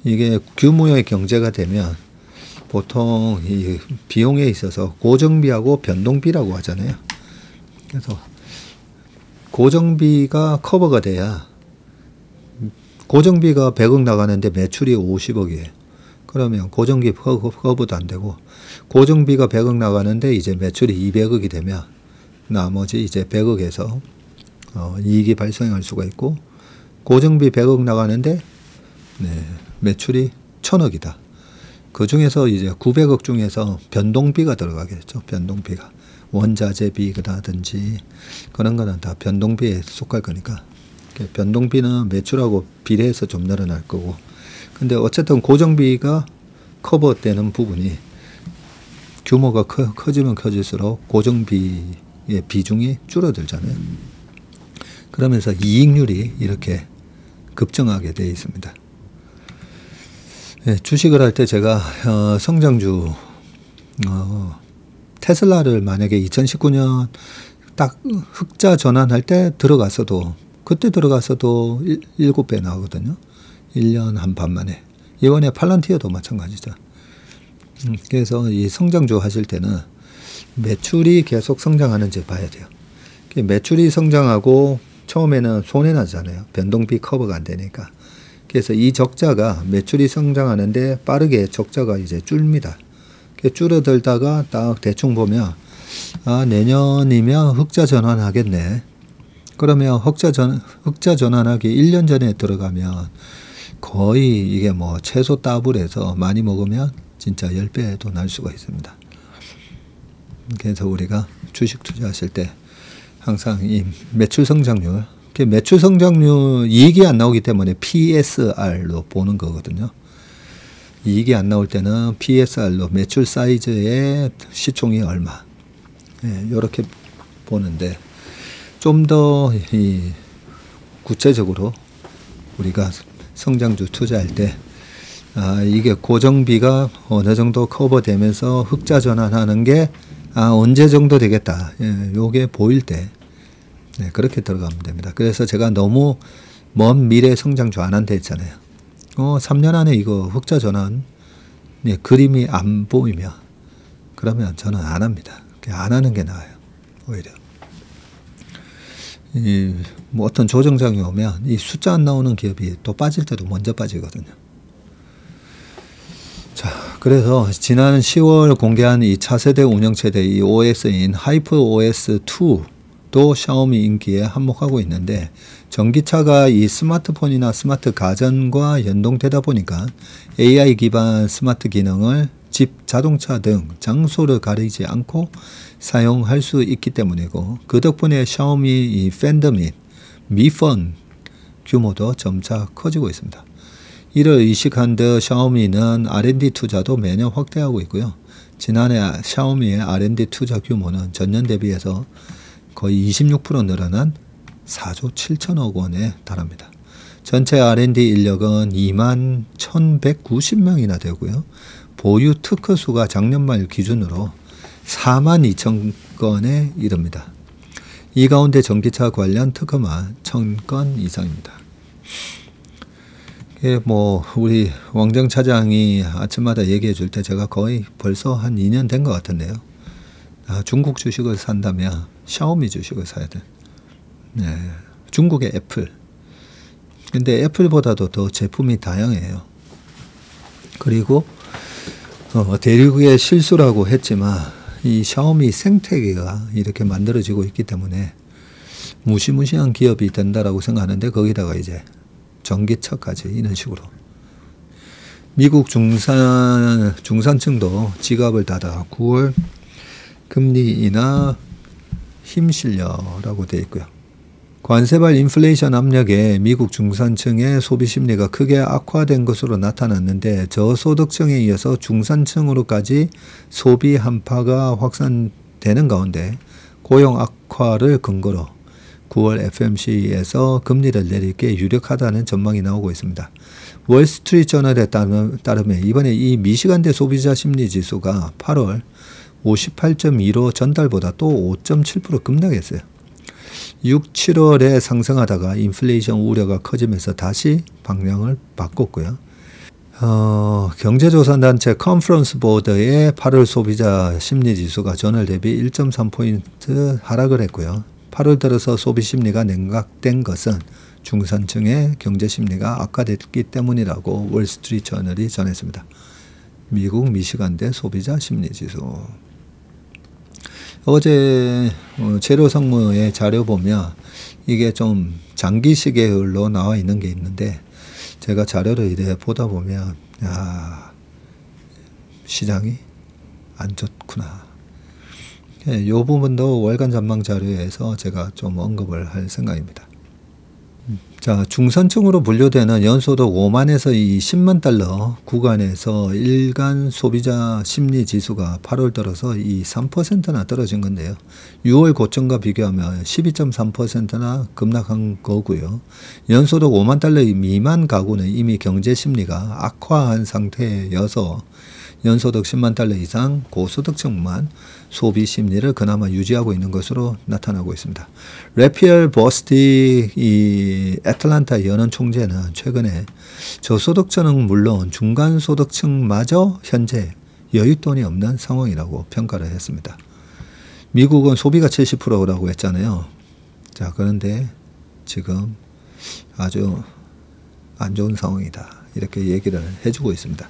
이게 규모의 경제가 되면 보통 이 비용에 있어서 고정비하고 변동비라고 하잖아요. 그래서 고정비가 커버가 돼야 고정비가 100억 나가는데 매출이 50억이에요. 그러면 고정비 커버도 안 되고 고정비가 100억 나가는데 이제 매출이 200억이 되면 나머지 이제 100억에서 이익이 발생할 수가 있고 고정비 100억 나가는데 매출이 1000억이다. 그 중에서 이제 900억 중에서 변동비가 들어가겠죠. 변동비가. 원자재비라든지 그런 거는 다 변동비에 속할 거니까. 변동비는 매출하고 비례해서 좀 늘어날 거고. 근데 어쨌든 고정비가 커버되는 부분이 규모가 커지면 커질수록 고정비의 비중이 줄어들잖아요. 그러면서 이익률이 이렇게 급증하게 되어 있습니다. 주식을 할 때 제가 성장주 테슬라를 만약에 2019년 딱 흑자 전환할 때 들어갔어도 그때 들어갔어도 7배 나오거든요. 1년 한 반 만에. 이번에 팔란티어도 마찬가지죠. 그래서 이 성장주 하실 때는 매출이 계속 성장하는지 봐야 돼요. 매출이 성장하고 처음에는 손해나잖아요. 변동비 커버가 안 되니까. 그래서 이 적자가 매출이 성장하는데 빠르게 적자가 이제 줄입니다. 줄어들다가 딱 대충 보면 내년이면 흑자 전환하겠네. 그러면 흑자 전환하기 1년 전에 들어가면 거의 이게 뭐 채소 따블해서 많이 먹으면 진짜 10배도 날 수가 있습니다. 그래서 우리가 주식 투자하실 때 항상 이 매출 성장률, 매출 성장률 이익이 안 나오기 때문에 PSR로 보는 거거든요. 이익이 안 나올 때는 PSR로 매출 사이즈의 시총이 얼마 이렇게 보는데 좀 더 구체적으로 우리가 성장주 투자할 때 이게 고정비가 어느 정도 커버되면서 흑자 전환하는 게 언제 정도 되겠다. 요게 보일 때 그렇게 들어가면 됩니다. 그래서 제가 너무 먼 미래 성장주 안 한다 했잖아요. 3년 안에 이거 흑자 전환 그림이 안 보이면 그러면 저는 안 합니다. 안 하는 게 나아요. 오히려. 뭐 어떤 조정장이 오면 이 숫자 안 나오는 기업이 또 빠질 때도 먼저 빠지거든요. 자, 그래서 지난 10월 공개한 이 차세대 운영체제 이 OS인 하이퍼OS2도 샤오미 인기에 한몫하고 있는데, 전기차가 이 스마트폰이나 스마트 가전과 연동되다 보니까 AI 기반 스마트 기능을 집, 자동차 등 장소를 가리지 않고 사용할 수 있기 때문이고, 그 덕분에 샤오미 이 팬덤 및 미펀 규모도 점차 커지고 있습니다. 이를 의식한 듯 샤오미는 R&D 투자도 매년 확대하고 있고요. 지난해 샤오미의 R&D 투자 규모는 전년 대비해서 거의 26% 늘어난 4조 7천억 원에 달합니다. 전체 R&D 인력은 2만 1,190명이나 되고요. 보유 특허 수가 작년 말 기준으로 4만 2천 건에 이릅니다. 이 가운데 전기차 관련 특허만 1,000건 이상입니다. 뭐 우리 왕정 차장이 아침마다 얘기해 줄 때 제가 거의 벌써 한 2년 된 것 같은데요. 중국 주식을 산다면 샤오미 주식을 사야 돼. 네, 중국의 애플. 근데 애플보다도 더 제품이 다양해요. 그리고 대륙의 실수라고 했지만 이 샤오미 생태계가 이렇게 만들어지고 있기 때문에 무시무시한 기업이 된다라고 생각하는데, 거기다가 이제 전기차까지 이런 식으로 미국 중산층도 지갑을 닫아 9월 금리 인하 힘실려라고 되어 있고요. 관세발 인플레이션 압력에 미국 중산층의 소비 심리가 크게 악화된 것으로 나타났는데, 저소득층에 이어서 중산층으로까지 소비 한파가 확산되는 가운데 고용 악화를 근거로 9월 FMC에서 금리를 내릴 게 유력하다는 전망이 나오고 있습니다. 월스트리트저널에 따르면 이번에 이 미시간대 소비자 심리지수가 8월 58.2로 전달보다 또 5.7% 급락했어요. 6, 7월에 상승하다가 인플레이션 우려가 커지면서 다시 방향을 바꿨고요. 경제조사단체 컨퍼런스 보드의 8월 소비자 심리지수가 전월 대비 1.3포인트 하락을 했고요. 8월 들어서 소비 심리가 냉각된 것은 중산층의 경제 심리가 악화됐기 때문이라고 월스트리트저널이 전했습니다. 미국 미시간대 소비자 심리지수. 어제 재료성무의 자료 보면 이게 좀 장기 시계열로 나와 있는 게 있는데, 제가 자료를 이래 보다 보면 시장이 안 좋구나. 이 부분도 월간 전망 자료에서 제가 좀 언급을 할 생각입니다. 자, 중산층으로 분류되는 연소득 5만에서 이 10만 달러 구간에서 일간 소비자 심리 지수가 8월 들어서 이 3%나 떨어진 건데요. 6월 고점과 비교하면 12.3%나 급락한 거고요. 연소득 5만 달러 미만 가구는 이미 경제 심리가 악화한 상태여서 연소득 10만 달러 이상 고소득층만 소비 심리를 그나마 유지하고 있는 것으로 나타나고 있습니다. 래피얼 버스티 이 애틀란타 연은 총재는 최근에 저소득층은 물론 중간소득층마저 현재 여윳돈이 없는 상황이라고 평가를 했습니다. 미국은 소비가 70%라고 했잖아요. 자, 그런데 지금 아주 안 좋은 상황이다, 이렇게 얘기를 해주고 있습니다.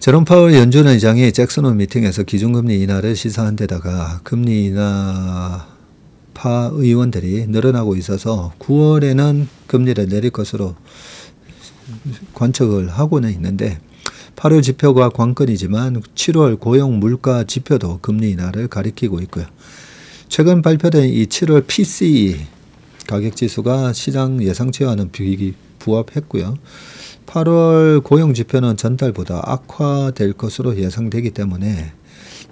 제롬 파월 연준 의장이 잭슨홀 미팅에서 기준금리 인하를 시사한 데다가 금리 인하파 의원들이 늘어나고 있어서 9월에는 금리를 내릴 것으로 관측을 하고는 있는데, 8월 지표가 관건이지만 7월 고용 물가 지표도 금리 인하를 가리키고 있고요. 최근 발표된 이 7월 PCE 가격지수가 시장 예상치와는 부합했고요. 8월 고용지표는 전달보다 악화될 것으로 예상되기 때문에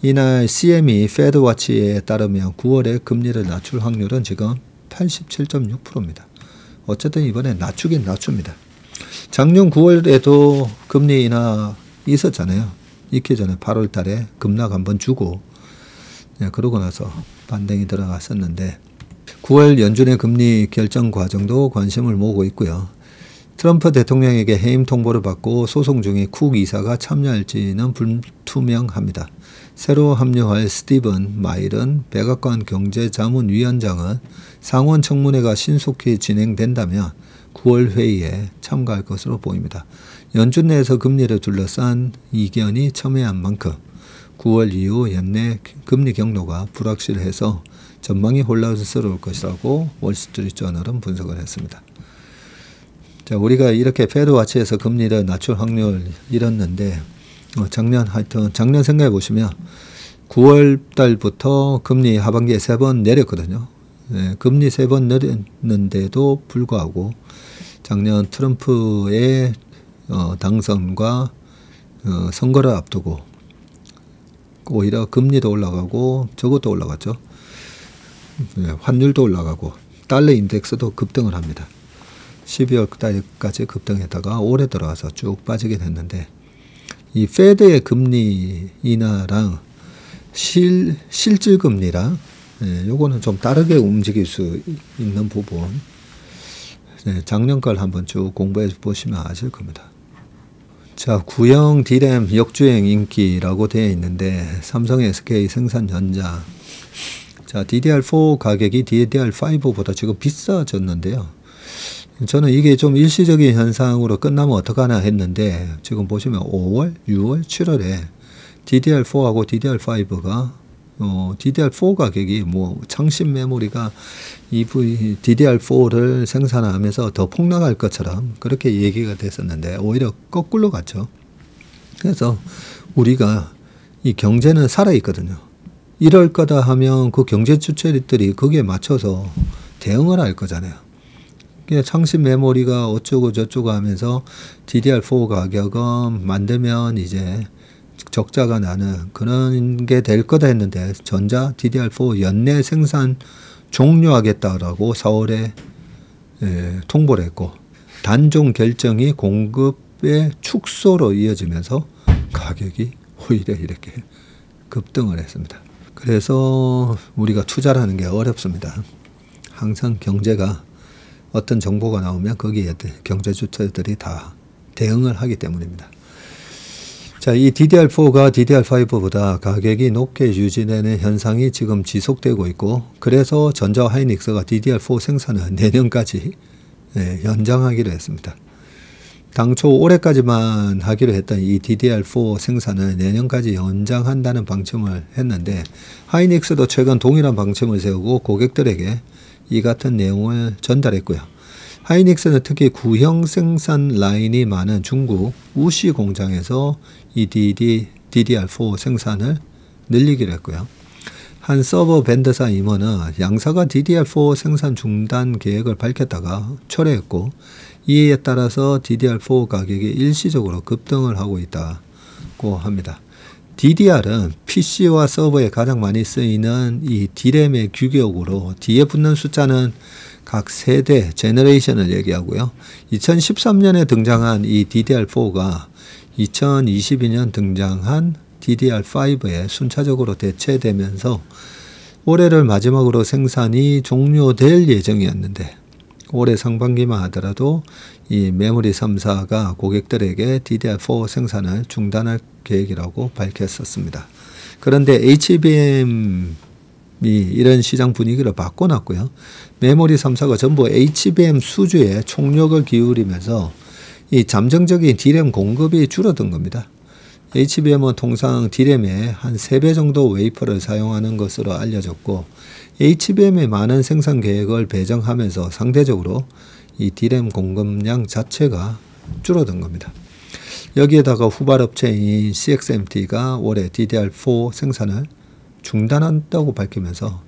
이날 CME 페드워치에 따르면 9월에 금리를 낮출 확률은 지금 87.6%입니다. 어쨌든 이번에 낮추긴 낮춥니다. 작년 9월에도 금리 인하 있었잖아요. 있기 전에 8월 달에 급락 한번 주고, 그러고 나서 반등이 들어갔었는데, 9월 연준의 금리 결정 과정도 관심을 모으고 있고요. 트럼프 대통령에게 해임 통보를 받고 소송 중인 쿡 이사가 참여할지는 불투명합니다. 새로 합류할 스티븐 마일은 백악관 경제자문위원장은 상원 청문회가 신속히 진행된다면 9월 회의에 참가할 것으로 보입니다. 연준 내에서 금리를 둘러싼 이견이 첨예한 만큼 9월 이후 연내 금리 경로가 불확실해서 전망이 혼란스러울 것이라고 월스트리트저널은 분석을 했습니다. 자, 우리가 이렇게 페드와치에서 금리를 낮출 확률을 잃었는데 작년 생각해 보시면 9월 달부터 금리 하반기에 3번 내렸거든요. 네, 금리 3번 내렸는데도 불구하고 작년 트럼프의 당선과 선거를 앞두고 오히려 금리도 올라가고 저것도 올라갔죠. 네, 환율도 올라가고 달러 인덱스도 급등을 합니다. 12월 달까지 급등했다가 올해 들어와서 쭉 빠지게 됐는데 이 페드의 금리 인하랑 실질 금리랑 요거는 좀 다르게 움직일 수 있는 부분 작년 걸 한번 쭉 공부해 보시면 아실 겁니다. 자, 구형 D램 역주행 인기라고 되어 있는데 삼성 SK 생산 현장. 자, DDR4 가격이 DDR5보다 지금 비싸졌는데요. 저는 이게 좀 일시적인 현상으로 끝나면 어떡하나 했는데 지금 보시면 5월, 6월, 7월에 DDR4하고 DDR5가 DDR4 가격이 창신 메모리가 DDR4를 생산하면서 더 폭락할 것처럼 그렇게 얘기가 됐었는데 오히려 거꾸로 갔죠. 그래서 우리가 이 경제는 살아있거든요. 이럴 거다 하면 그 경제 주체들이 거기에 맞춰서 대응을 할 거잖아요. 창신 메모리가 어쩌고 저쩌고 하면서 DDR4 가격은 만들면 이제 적자가 나는 그런 게 될 거다 했는데 전자 DDR4 연내 생산 종료하겠다라고 4월에 통보를 했고 단종 결정이 공급의 축소로 이어지면서 가격이 오히려 이렇게 급등을 했습니다. 그래서 우리가 투자를 하는 게 어렵습니다. 항상 경제가 어떤 정보가 나오면 거기에 경제 주체들이 다 대응을 하기 때문입니다. 자, 이 DDR4가 DDR5보다 가격이 높게 유지되는 현상이 지금 지속되고 있고 그래서 전자와 하이닉스가 DDR4 생산을 내년까지 연장하기로 했습니다. 당초 올해까지만 하기로 했던 이 DDR4 생산을 내년까지 연장한다는 방침을 했는데 하이닉스도 최근 동일한 방침을 세우고 고객들에게 이 같은 내용을 전달했고요. 하이닉스는 특히 구형 생산 라인이 많은 중국 우시 공장에서 이 DDR4 생산을 늘리기로 했고요. 한 서버 밴드사 임원은 양사가 DDR4 생산 중단 계획을 밝혔다가 철회했고 이에 따라서 DDR4 가격이 일시적으로 급등을 하고 있다고 합니다. DDR은 PC와 서버에 가장 많이 쓰이는 이 D램의 규격으로 뒤에 붙는 숫자는 각 세대, 제너레이션을 얘기하고요. 2013년에 등장한 이 DDR4가 2022년 등장한 DDR5에 순차적으로 대체되면서 올해를 마지막으로 생산이 종료될 예정이었는데 올해 상반기만 하더라도 이 메모리 3사가 고객들에게 DDR4 생산을 중단할 계획이라고 밝혔었습니다. 그런데 HBM이 이런 시장 분위기를 바꿔놨고요. 메모리 3사가 전부 HBM 수주에 총력을 기울이면서 이 잠정적인 D램 공급이 줄어든 겁니다. HBM은 통상 D램의 한 3배 정도 웨이퍼를 사용하는 것으로 알려졌고 HBM의 많은 생산 계획을 배정하면서 상대적으로 이 D램 공급량 자체가 줄어든 겁니다. 여기에다가 후발업체인 CXMT가 올해 DDR4 생산을 중단한다고 밝히면서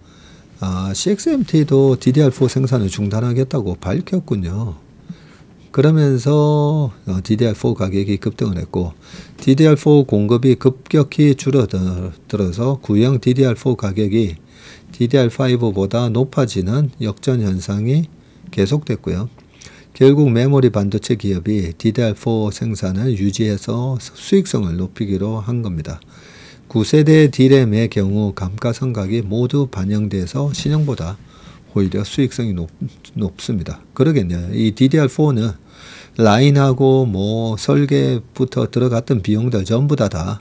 CXMT도 DDR4 생산을 중단하겠다고 밝혔군요. 그러면서 DDR4 가격이 급등을 했고 DDR4 공급이 급격히 줄어들어서 구형 DDR4 가격이 DDR5보다 높아지는 역전 현상이 계속됐고요. 결국 메모리 반도체 기업이 DDR4 생산을 유지해서 수익성을 높이기로 한 겁니다. 9세대 D램의 경우 감가상각이 모두 반영돼서 신형보다 오히려 수익성이 높습니다. 그러겠네요. 이 DDR4는 라인하고 뭐 설계부터 들어갔던 비용들 전부 다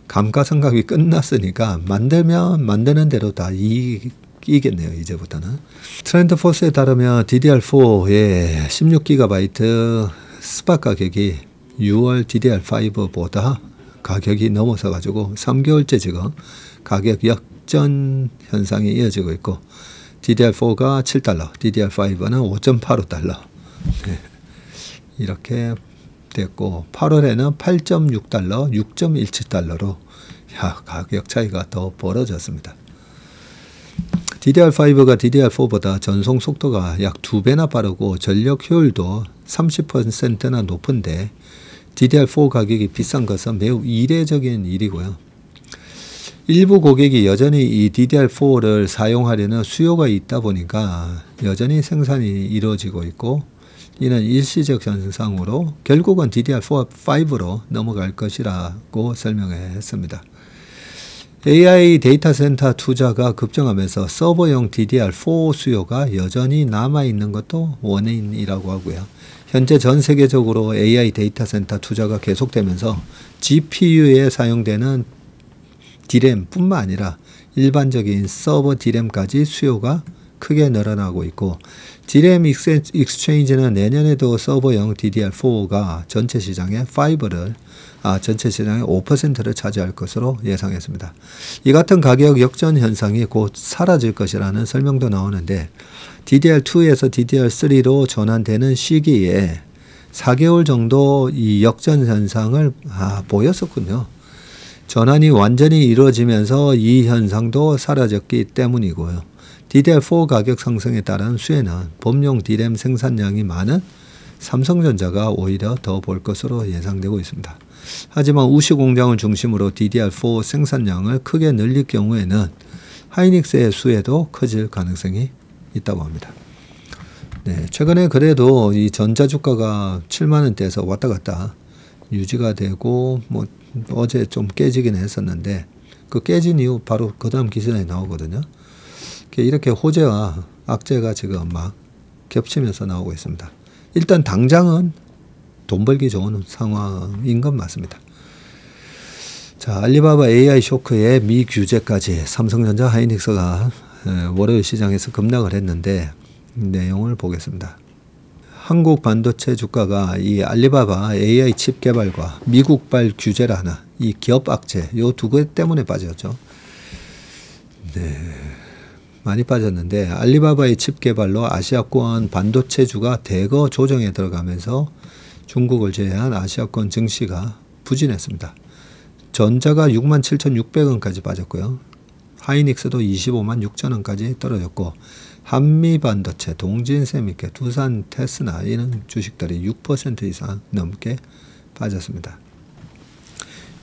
감가상각이 끝났으니까 만드는 대로 다 이익이겠네요. 이제부터는. 트렌드포스에 따르면 DDR4의 16GB 스팟 가격이 6월 DDR5보다 가격이 넘어서 가지고 3개월째 지금 가격 역전 현상이 이어지고 있고, DDR4가 7달러, DDR5는 5.85달러. 네. 이렇게 됐고, 8월에는 8.6달러, 6.17달러로 가격 차이가 더 벌어졌습니다. DDR5가 DDR4보다 전송 속도가 약 2배나 빠르고 전력 효율도 30%나 높은데 DDR4 가격이 비싼 것은 매우 이례적인 일이고요. 일부 고객이 여전히 이 DDR4를 사용하려는 수요가 있다 보니까 여전히 생산이 이루어지고 있고, 이는 일시적 현상으로 결국은 DDR5로 넘어갈 것이라고 설명했습니다. AI 데이터 센터 투자가 급증하면서 서버용 DDR4 수요가 여전히 남아있는 것도 원인이라고 하고요. 현재 전 세계적으로 AI 데이터 센터 투자가 계속되면서 GPU에 사용되는 D램뿐만 아니라 일반적인 서버 D램까지 수요가 크게 늘어나고 있고, D램 익스체인지는 내년에도 서버용 DDR4가 전체 시장의 5%를 차지할 것으로 예상했습니다. 이 같은 가격 역전 현상이 곧 사라질 것이라는 설명도 나오는데, DDR2에서 DDR3로 전환되는 시기에 4개월 정도 이 역전 현상을 보였었군요. 전환이 완전히 이루어지면서 이 현상도 사라졌기 때문이고요. DDR4 가격 상승에 따른 수혜는 범용 D램 생산량이 많은 삼성전자가 오히려 더 볼 것으로 예상되고 있습니다. 하지만 우시 공장을 중심으로 DDR4 생산량을 크게 늘릴 경우에는 하이닉스의 수혜도 커질 가능성이 있다고 합니다. 네, 최근에 그래도 이 전자주가가 7만원대에서 왔다 갔다 유지가 되고, 뭐 어제 좀 깨지긴 했었는데, 그 깨진 이후 바로 그 다음 기사에 나오거든요. 이렇게 호재와 악재가 지금 막 겹치면서 나오고 있습니다. 일단 당장은 돈 벌기 좋은 상황인 건 맞습니다. 자, 알리바바 AI 쇼크에 미 규제까지 삼성전자 하이닉스가 월요일 시장에서 급락을 했는데, 내용을 보겠습니다. 한국 반도체 주가가 이 알리바바 AI 칩 개발과 미국발 규제라는 이 기업 악재, 요 두 개 때문에 빠졌죠. 네, 많이 빠졌는데, 알리바바의 칩 개발로 아시아권 반도체주가 대거 조정에 들어가면서 중국을 제외한 아시아권 증시가 부진했습니다. 전자가 67,600원까지 빠졌고요. 하이닉스도 256,000원까지 떨어졌고, 한미반도체, 동진세미케, 두산, 테스나 이런 주식들이 6% 이상 넘게 빠졌습니다.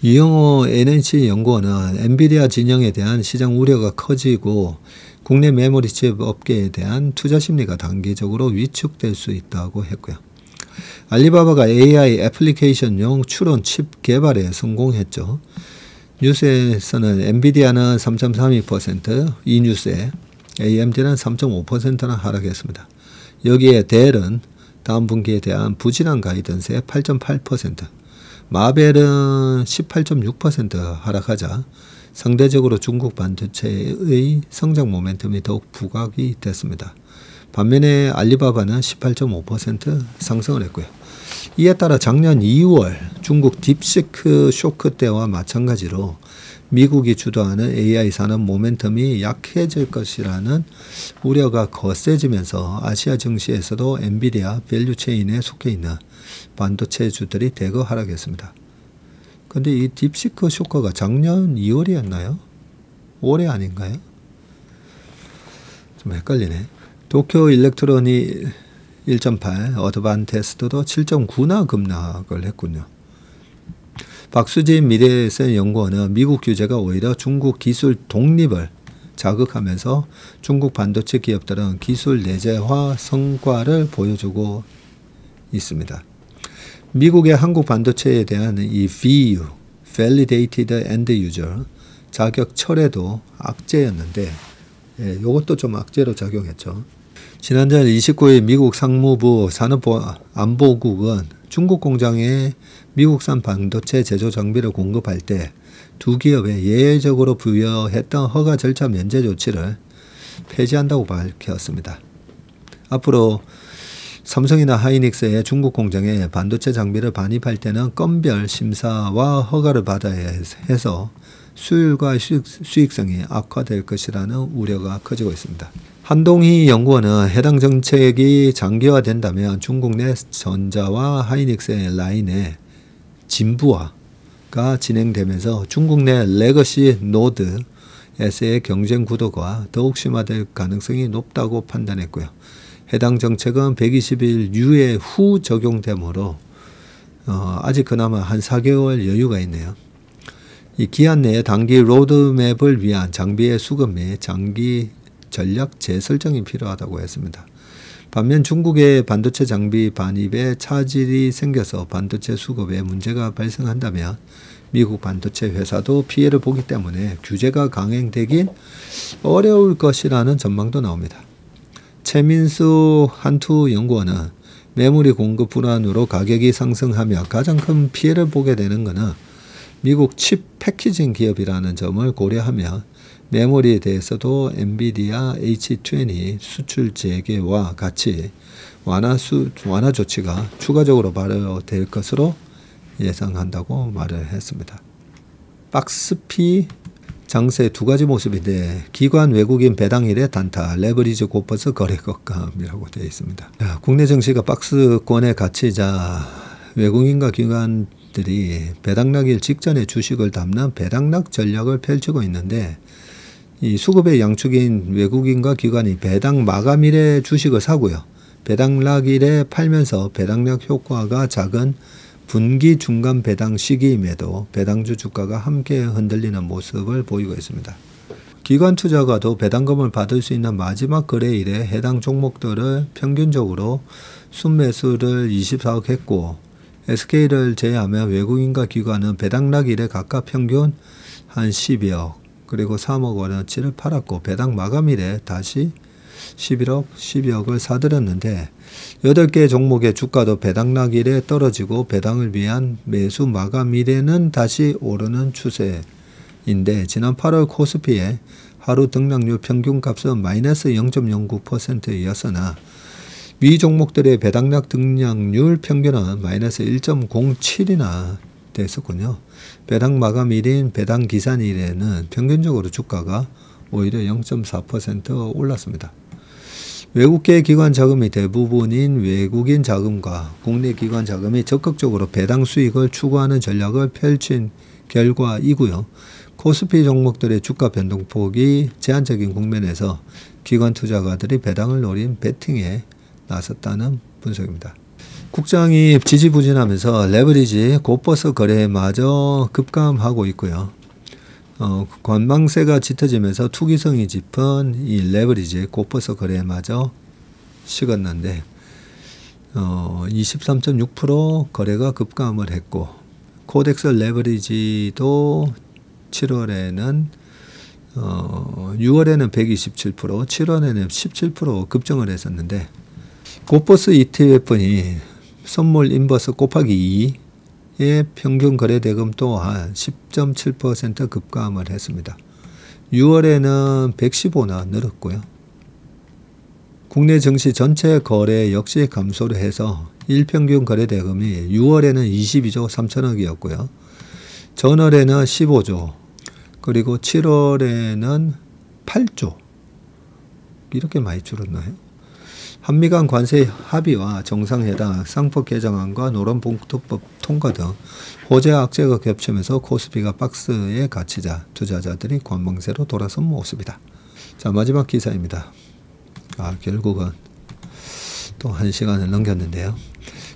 이영호 NH연구원은 엔비디아 진영에 대한 시장 우려가 커지고 국내 메모리칩 업계에 대한 투자 심리가 단계적으로 위축될 수 있다고 했고요. 알리바바가 AI 애플리케이션용 추론 칩 개발에 성공했죠. 뉴스에서는 엔비디아는 3.32%, 이 뉴스에 AMD는 3.5%나 하락했습니다. 여기에 델은 다음 분기에 대한 부진한 가이던스에 8.8%, 마벨은 18.6% 하락하자 상대적으로 중국 반도체의 성장 모멘텀이 더욱 부각이 됐습니다. 반면에 알리바바는 18.5% 상승을 했고요. 이에 따라 작년 2월 중국 딥시크 쇼크 때와 마찬가지로 미국이 주도하는 AI 산업 모멘텀이 약해질 것이라는 우려가 거세지면서 아시아 증시에서도 엔비디아 밸류체인에 속해 있는 반도체주들이 대거 하락했습니다. 근데 이 딥시크 쇼크가 작년 2월이었나요? 올해 아닌가요? 좀 헷갈리네. 도쿄 일렉트로닉 1.8, 어드반테스트도 7.9나 급락을 했군요. 박수진 미래에셋 연구원은 미국 규제가 오히려 중국 기술 독립을 자극하면서 중국 반도체 기업들은 기술 내재화 성과를 보여주고 있습니다. 미국의 한국 반도체에 대한 이 VU, Validated End User 자격 철회도 악재였는데, 이것도 좀 악재로 작용했죠. 지난달 29일 미국 상무부 산업안보국은 중국 공장에 미국산 반도체 제조 장비를 공급할 때 두 기업에 예외적으로 부여했던 허가 절차 면제 조치를 폐지한다고 밝혔습니다. 앞으로 삼성이나 하이닉스의 중국 공장에 반도체 장비를 반입할 때는 건별 심사와 허가를 받아야 해서 수율과 수익성이 악화될 것이라는 우려가 커지고 있습니다. 한동희 연구원은 해당 정책이 장기화된다면 중국 내 전자와 하이닉스의 라인의 진부화가 진행되면서 중국 내 레거시 노드에서의 경쟁 구도가 더욱 심화될 가능성이 높다고 판단했고요. 해당 정책은 120일 유예 후 적용되므로 아직 그나마 한 4개월 여유가 있네요. 이 기한 내에 단기 로드맵을 위한 장비의 수급 및 장기 전략 재설정이 필요하다고 했습니다. 반면 중국의 반도체 장비 반입에 차질이 생겨서 반도체 수급에 문제가 발생한다면 미국 반도체 회사도 피해를 보기 때문에 규제가 강행되긴 어려울 것이라는 전망도 나옵니다. 최민수 한투 연구원은 메모리 공급 불안으로 가격이 상승하며 가장 큰 피해를 보게 되는 것은 미국 칩 패키징 기업이라는 점을 고려하며 메모리에 대해서도 엔비디아 H20 수출 재개와 같이 완화 조치가 추가적으로 발효될 것으로 예상한다고 말을 했습니다. 박스피 장세 두 가지 모습인데 기관 외국인 배당일의 단타, 레버리지 고퍼스 거래 격감이라고 되어 있습니다. 국내 증시가 박스권의 가치자 외국인과 기관들이 배당락일 직전에 주식을 담는 배당락 전략을 펼치고 있는데 이 수급의 양축인 외국인과 기관이 배당 마감일에 주식을 사고요. 배당락일에 팔면서 배당락 효과가 작은 분기 중간 배당 시기임에도 배당주 주가가 함께 흔들리는 모습을 보이고 있습니다. 기관 투자가도 배당금을 받을 수 있는 마지막 거래일에 해당 종목들을 평균적으로 순매수를 24억 했고 SK를 제외하면 외국인과 기관은 배당락일에 각각 평균 한 12억 그리고 3억 원어치를 팔았고 배당 마감일에 다시 11억, 12억을 사들였는데 8개 종목의 주가도 배당락일에 떨어지고 배당을 위한 매수 마감일에는 다시 오르는 추세인데 지난 8월 코스피의 하루 등락률 평균값은 마이너스 0.09%였으나 위 종목들의 배당락 등락률 평균은 마이너스 1.07이나 됐었군요. 배당 마감일인 배당 기산일에는 평균적으로 주가가 오히려 0.4% 올랐습니다. 외국계 기관 자금이 대부분인 외국인 자금과 국내 기관 자금이 적극적으로 배당 수익을 추구하는 전략을 펼친 결과이고요. 코스피 종목들의 주가 변동폭이 제한적인 국면에서 기관 투자가들이 배당을 노린 베팅에 나섰다는 분석입니다. 국장이 지지부진하면서 레버리지 고버스 거래마저 급감하고 있고요. 관망세가 짙어지면서 투기성이 짙은 이 레버리지 고버스 거래마저 식었는데 23.6% 거래가 급감을 했고 코덱스 레버리지도 7월에는 6월에는 127%, 7월에는 17% 급증을 했었는데 고버스 ETF는 선물 인버스 곱하기 2의 평균 거래 대금 또한 10.7% 급감을 했습니다. 6월에는 115나 늘었고요. 국내 증시 전체 거래 역시 감소를 해서 일평균 거래 대금이 6월에는 22조 3천억이었고요. 전월에는 15조 그리고 7월에는 8조 이렇게 많이 줄었나요? 한미 간 관세 합의와 정상회담, 상법 개정안과 노란봉투법 통과 등 호재 악재가 겹치면서 코스피가 박스의 가치자, 투자자들이 관망세로 돌아선 모습이다. 자, 마지막 기사입니다. 결국은 또 1시간을 넘겼는데요.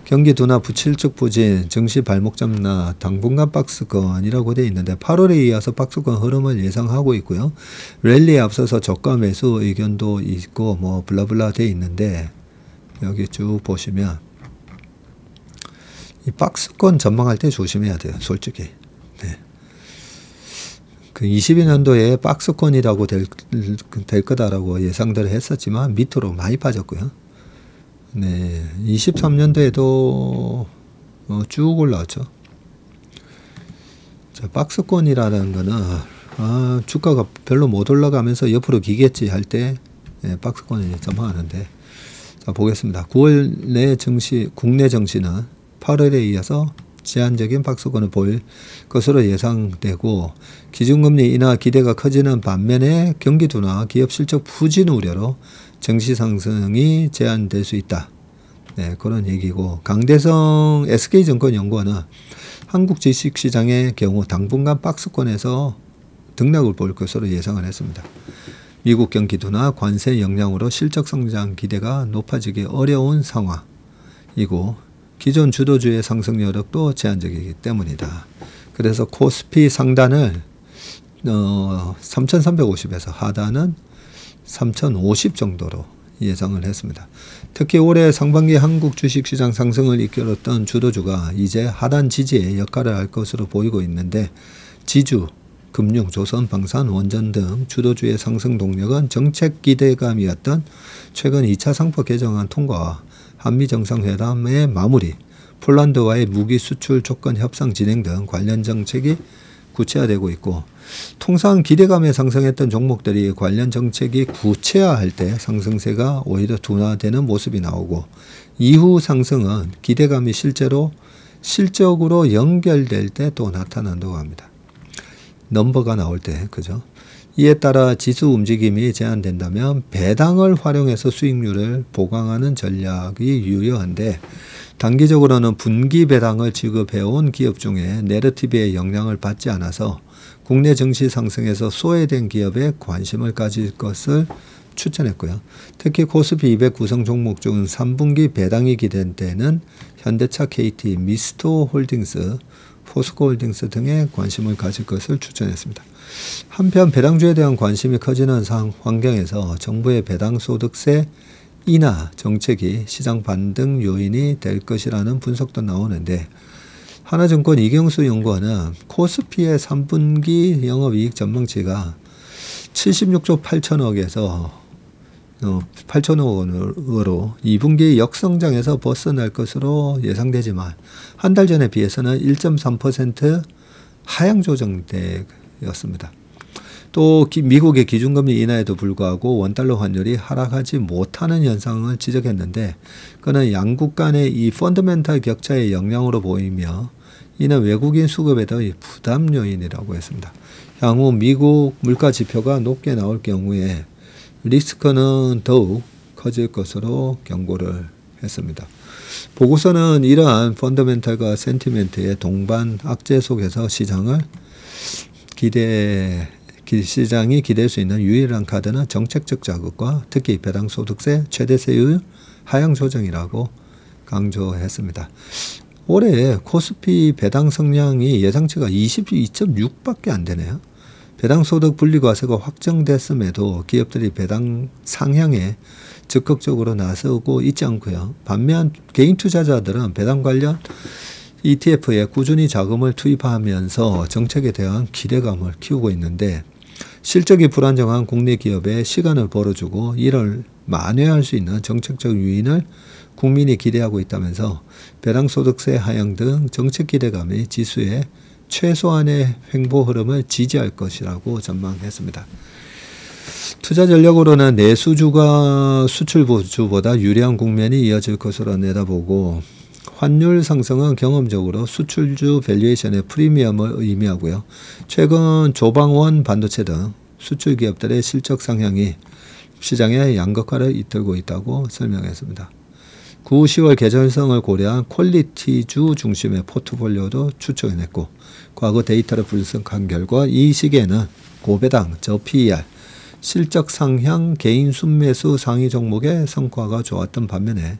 경기 둔화 부칠적 부진, 증시 발목 잡나 당분간 박스권이라고 되어 있는데 8월에 이어서 박스권 흐름을 예상하고 있고요. 랠리에 앞서서 저가 매수 의견도 있고 뭐 블라블라 되어 있는데 여기 쭉 보시면 이 박스권 전망할 때 조심해야 돼요. 솔직히. 네. 그 22년도에 박스권이라고 될 거다라고 예상들을 했었지만 밑으로 많이 빠졌고요. 네, 23년도에도 쭉 올라왔죠. 자, 박스권이라는 거는 주가가 별로 못 올라가면서 옆으로 기겠지 할 때 박스권을 전망하는데, 자, 보겠습니다. 9월 내 국내 증시는 8월에 이어서 제한적인 박스권을 보일 것으로 예상되고, 기준금리 인하 기대가 커지는 반면에 경기 둔화, 기업 실적 부진 우려로 증시 상승이 제한될 수 있다. 네, 그런 얘기고, 강대성 SK증권연구원은 한국 주식시장의 경우 당분간 박스권에서 등락을 볼 것으로 예상을 했습니다. 미국 경기 둔화, 관세 영향으로 실적 성장 기대가 높아지기 어려운 상황이고, 기존 주도주의 상승 여력도 제한적이기 때문이다. 그래서 코스피 상단을 3,350에서 하단은 3,050 정도로 예상을 했습니다. 특히 올해 상반기 한국 주식시장 상승을 이끌었던 주도주가 이제 하단 지지의 역할을 할 것으로 보이고 있는데, 지주, 금융, 조선, 방산, 원전 등 주도주의 상승 동력은 정책 기대감이었던 최근 2차 상법 개정안 통과와 한미 정상회담의 마무리, 폴란드와의 무기 수출 조건 협상 진행 등 관련 정책이 구체화되고 있고, 통상 기대감에 상승했던 종목들이 관련 정책이 구체화할 때 상승세가 오히려 둔화되는 모습이 나오고, 이후 상승은 기대감이 실적으로 연결될 때 또 나타난다고 합니다. 넘버가 나올 때, 그죠? 이에 따라 지수 움직임이 제한된다면 배당을 활용해서 수익률을 보강하는 전략이 유효한데, 단기적으로는 분기 배당을 지급해온 기업 중에 내러티브의 영향을 받지 않아서 국내 증시 상승에서 소외된 기업에 관심을 가질 것을 추천했고요. 특히 코스피 200 구성 종목 중 3분기 배당이 기대된 때는 현대차, KT, 미스토홀딩스, 포스코홀딩스 등에 관심을 가질 것을 추천했습니다. 한편 배당주에 대한 관심이 커지는 환경에서 정부의 배당소득세 인하 정책이 시장 반등 요인이 될 것이라는 분석도 나오는데, 하나증권 이경수 연구원은 코스피의 3분기 영업이익 전망치가 76조 8천억에서 8천억 원으로 2분기 역성장에서 벗어날 것으로 예상되지만, 한 달 전에 비해서는 1.3% 하향 조정되었습니다. 또 미국의 기준금리 인하에도 불구하고 원달러 환율이 하락하지 못하는 현상을 지적했는데, 그는 양국 간의 이 펀더멘탈 격차의 영향으로 보이며 이는 외국인 수급에도 부담 요인이라고 했습니다. 향후 미국 물가 지표가 높게 나올 경우에 리스크는 더욱 커질 것으로 경고를 했습니다. 보고서는 이러한 펀더멘탈과 센티멘트의 동반 악재 속에서 시장이 기댈 수 있는 유일한 카드는 정책적 자극과 특히 배당소득세 최대세율 하향 조정이라고 강조했습니다. 올해 코스피 배당 성량이 예상치가 22.6밖에 안 되네요. 배당소득 분리과세가 확정됐음에도 기업들이 배당 상향에 적극적으로 나서고 있지 않고요. 반면 개인 투자자들은 배당 관련 ETF에 꾸준히 자금을 투입하면서 정책에 대한 기대감을 키우고 있는데, 실적이 불안정한 국내 기업에 시간을 벌어주고 이를 만회할 수 있는 정책적 요인을 국민이 기대하고 있다면서 배당소득세 하향 등 정책 기대감이 지수의 최소한의 횡보 흐름을 지지할 것이라고 전망했습니다. 투자 전략으로는 내수주가 수출주보다 유리한 국면이 이어질 것으로 내다보고, 환율 상승은 경험적으로 수출주 밸류에이션의 프리미엄을 의미하고요. 최근 조방원 반도체 등 수출 기업들의 실적 상향이 시장의 양극화를 이끌고 있다고 설명했습니다. 9, 10월 계절성을 고려한 퀄리티주 중심의 포트폴리오도 추천했고, 과거 데이터를 분석한 결과 이 시기에는 고배당, 저PER, 실적 상향, 개인 순매수 상위 종목의 성과가 좋았던 반면에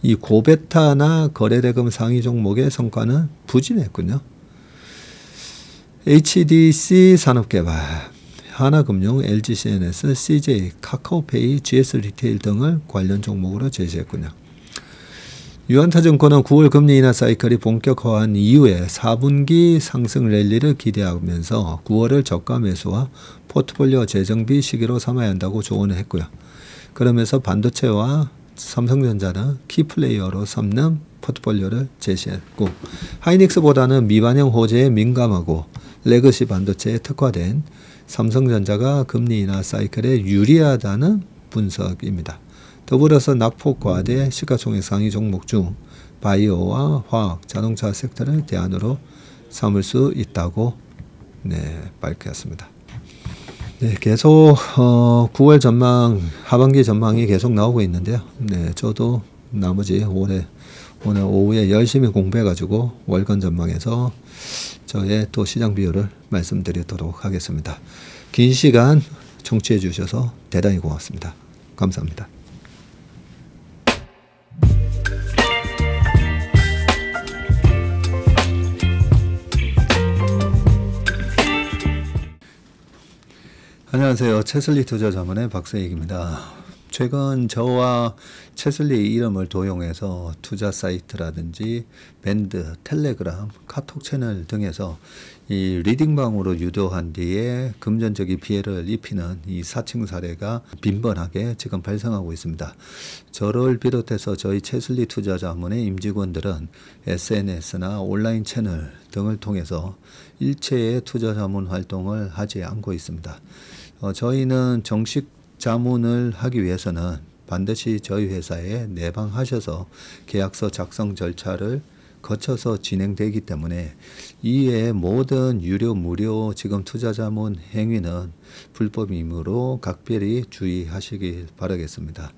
이 고베타나 거래대금 상위 종목의 성과는 부진했군요. HDC 산업개발, 하나금융, LGCNS, CJ, 카카오페이, GS 리테일 등을 관련 종목으로 제시했군요. 유한타증권은 9월 금리 인하 사이클이 본격화한 이후에 4분기 상승 랠리를 기대하면서 9월을 저가 매수와 포트폴리오 재정비 시기로 삼아야 한다고 조언을 했고요. 그러면서 반도체와 삼성전자는 키플레이어로 삼는 포트폴리오를 제시했고, 하이닉스보다는 미반영 호재에 민감하고 레거시 반도체에 특화된 삼성전자가 금리 인하 사이클에 유리하다는 분석입니다. 더불어서 낙폭과대 시가총액 상위 종목 중 바이오와 화학, 자동차 섹터를 대안으로 삼을 수 있다고 밝혔습니다. 계속 9월 전망, 하반기 전망이 계속 나오고 있는데요. 저도 나머지 오늘 오후에 열심히 공부해가지고 월간 전망에서 저의 또 시장 비율을 말씀드리도록 하겠습니다. 긴 시간 청취해 주셔서 대단히 고맙습니다. 감사합니다. 안녕하세요. 채슬리 투자자문의 박세익입니다. 최근 저와 채슬리 이름을 도용해서 투자 사이트라든지 밴드, 텔레그램, 카톡 채널 등에서 이 리딩방으로 유도한 뒤에 금전적인 피해를 입히는 이 사칭 사례가 빈번하게 지금 발생하고 있습니다. 저를 비롯해서 저희 채슬리 투자자문의 임직원들은 SNS나 온라인 채널 등을 통해서 일체의 투자자문 활동을 하지 않고 있습니다. 저희는 정식 자문을 하기 위해서는 반드시 저희 회사에 내방하셔서 계약서 작성 절차를 거쳐서 진행되기 때문에 이외의 모든 유료, 무료 지금 투자자문 행위는 불법이므로 각별히 주의하시길 바라겠습니다.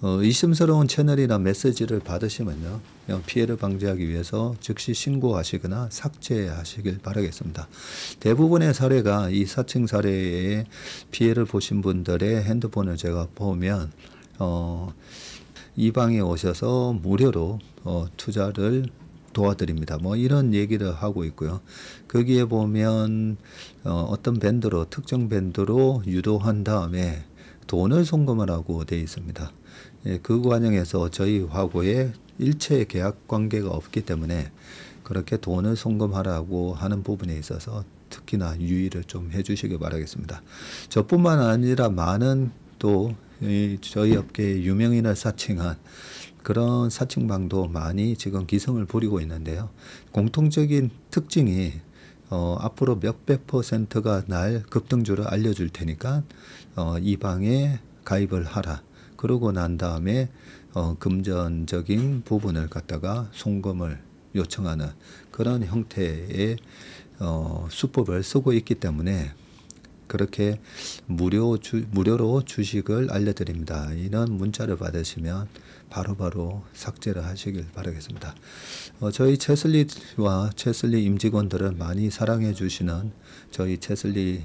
의심스러운 채널이나 메시지를 받으시면요, 피해를 방지하기 위해서 즉시 신고하시거나 삭제하시길 바라겠습니다. 대부분의 사례가 이 사칭 사례에 피해를 보신 분들의 핸드폰을 제가 보면 이 방에 오셔서 무료로 투자를 도와드립니다. 이런 얘기를 하고 있고요. 거기에 보면 어떤 밴드로, 특정 밴드로 유도한 다음에 돈을 송금하라고 되어 있습니다. 그 과정에서 저희하고의 일체 계약 관계가 없기 때문에 그렇게 돈을 송금하라고 하는 부분에 있어서 특히나 유의를 좀 해주시기 바라겠습니다. 저뿐만 아니라 많은 또 저희 업계의 유명인을 사칭한 그런 사칭방도 많이 지금 기승을 부리고 있는데요. 공통적인 특징이 앞으로 몇백 %가 날 급등주를 알려줄 테니까 이 방에 가입을 하라. 그러고 난 다음에 금전적인 부분을 갖다가 송금을 요청하는 그런 형태의 수법을 쓰고 있기 때문에 그렇게 무료로 주식을 알려드립니다. 이런 문자를 받으시면 바로바로 삭제를 하시길 바라겠습니다. 저희 채슬리와 채슬리 임직원들을 많이 사랑해 주시는 저희 채슬리의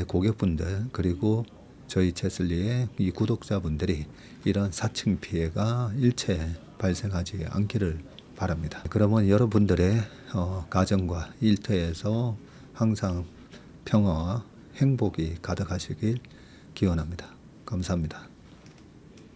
고객분들, 그리고 저희 채슬리의 이 구독자분들이 이런 사칭 피해가 일체 발생하지 않기를 바랍니다. 그러면 여러분들의 가정과 일터에서 항상 평화와 행복이 가득하시길 기원합니다. 감사합니다.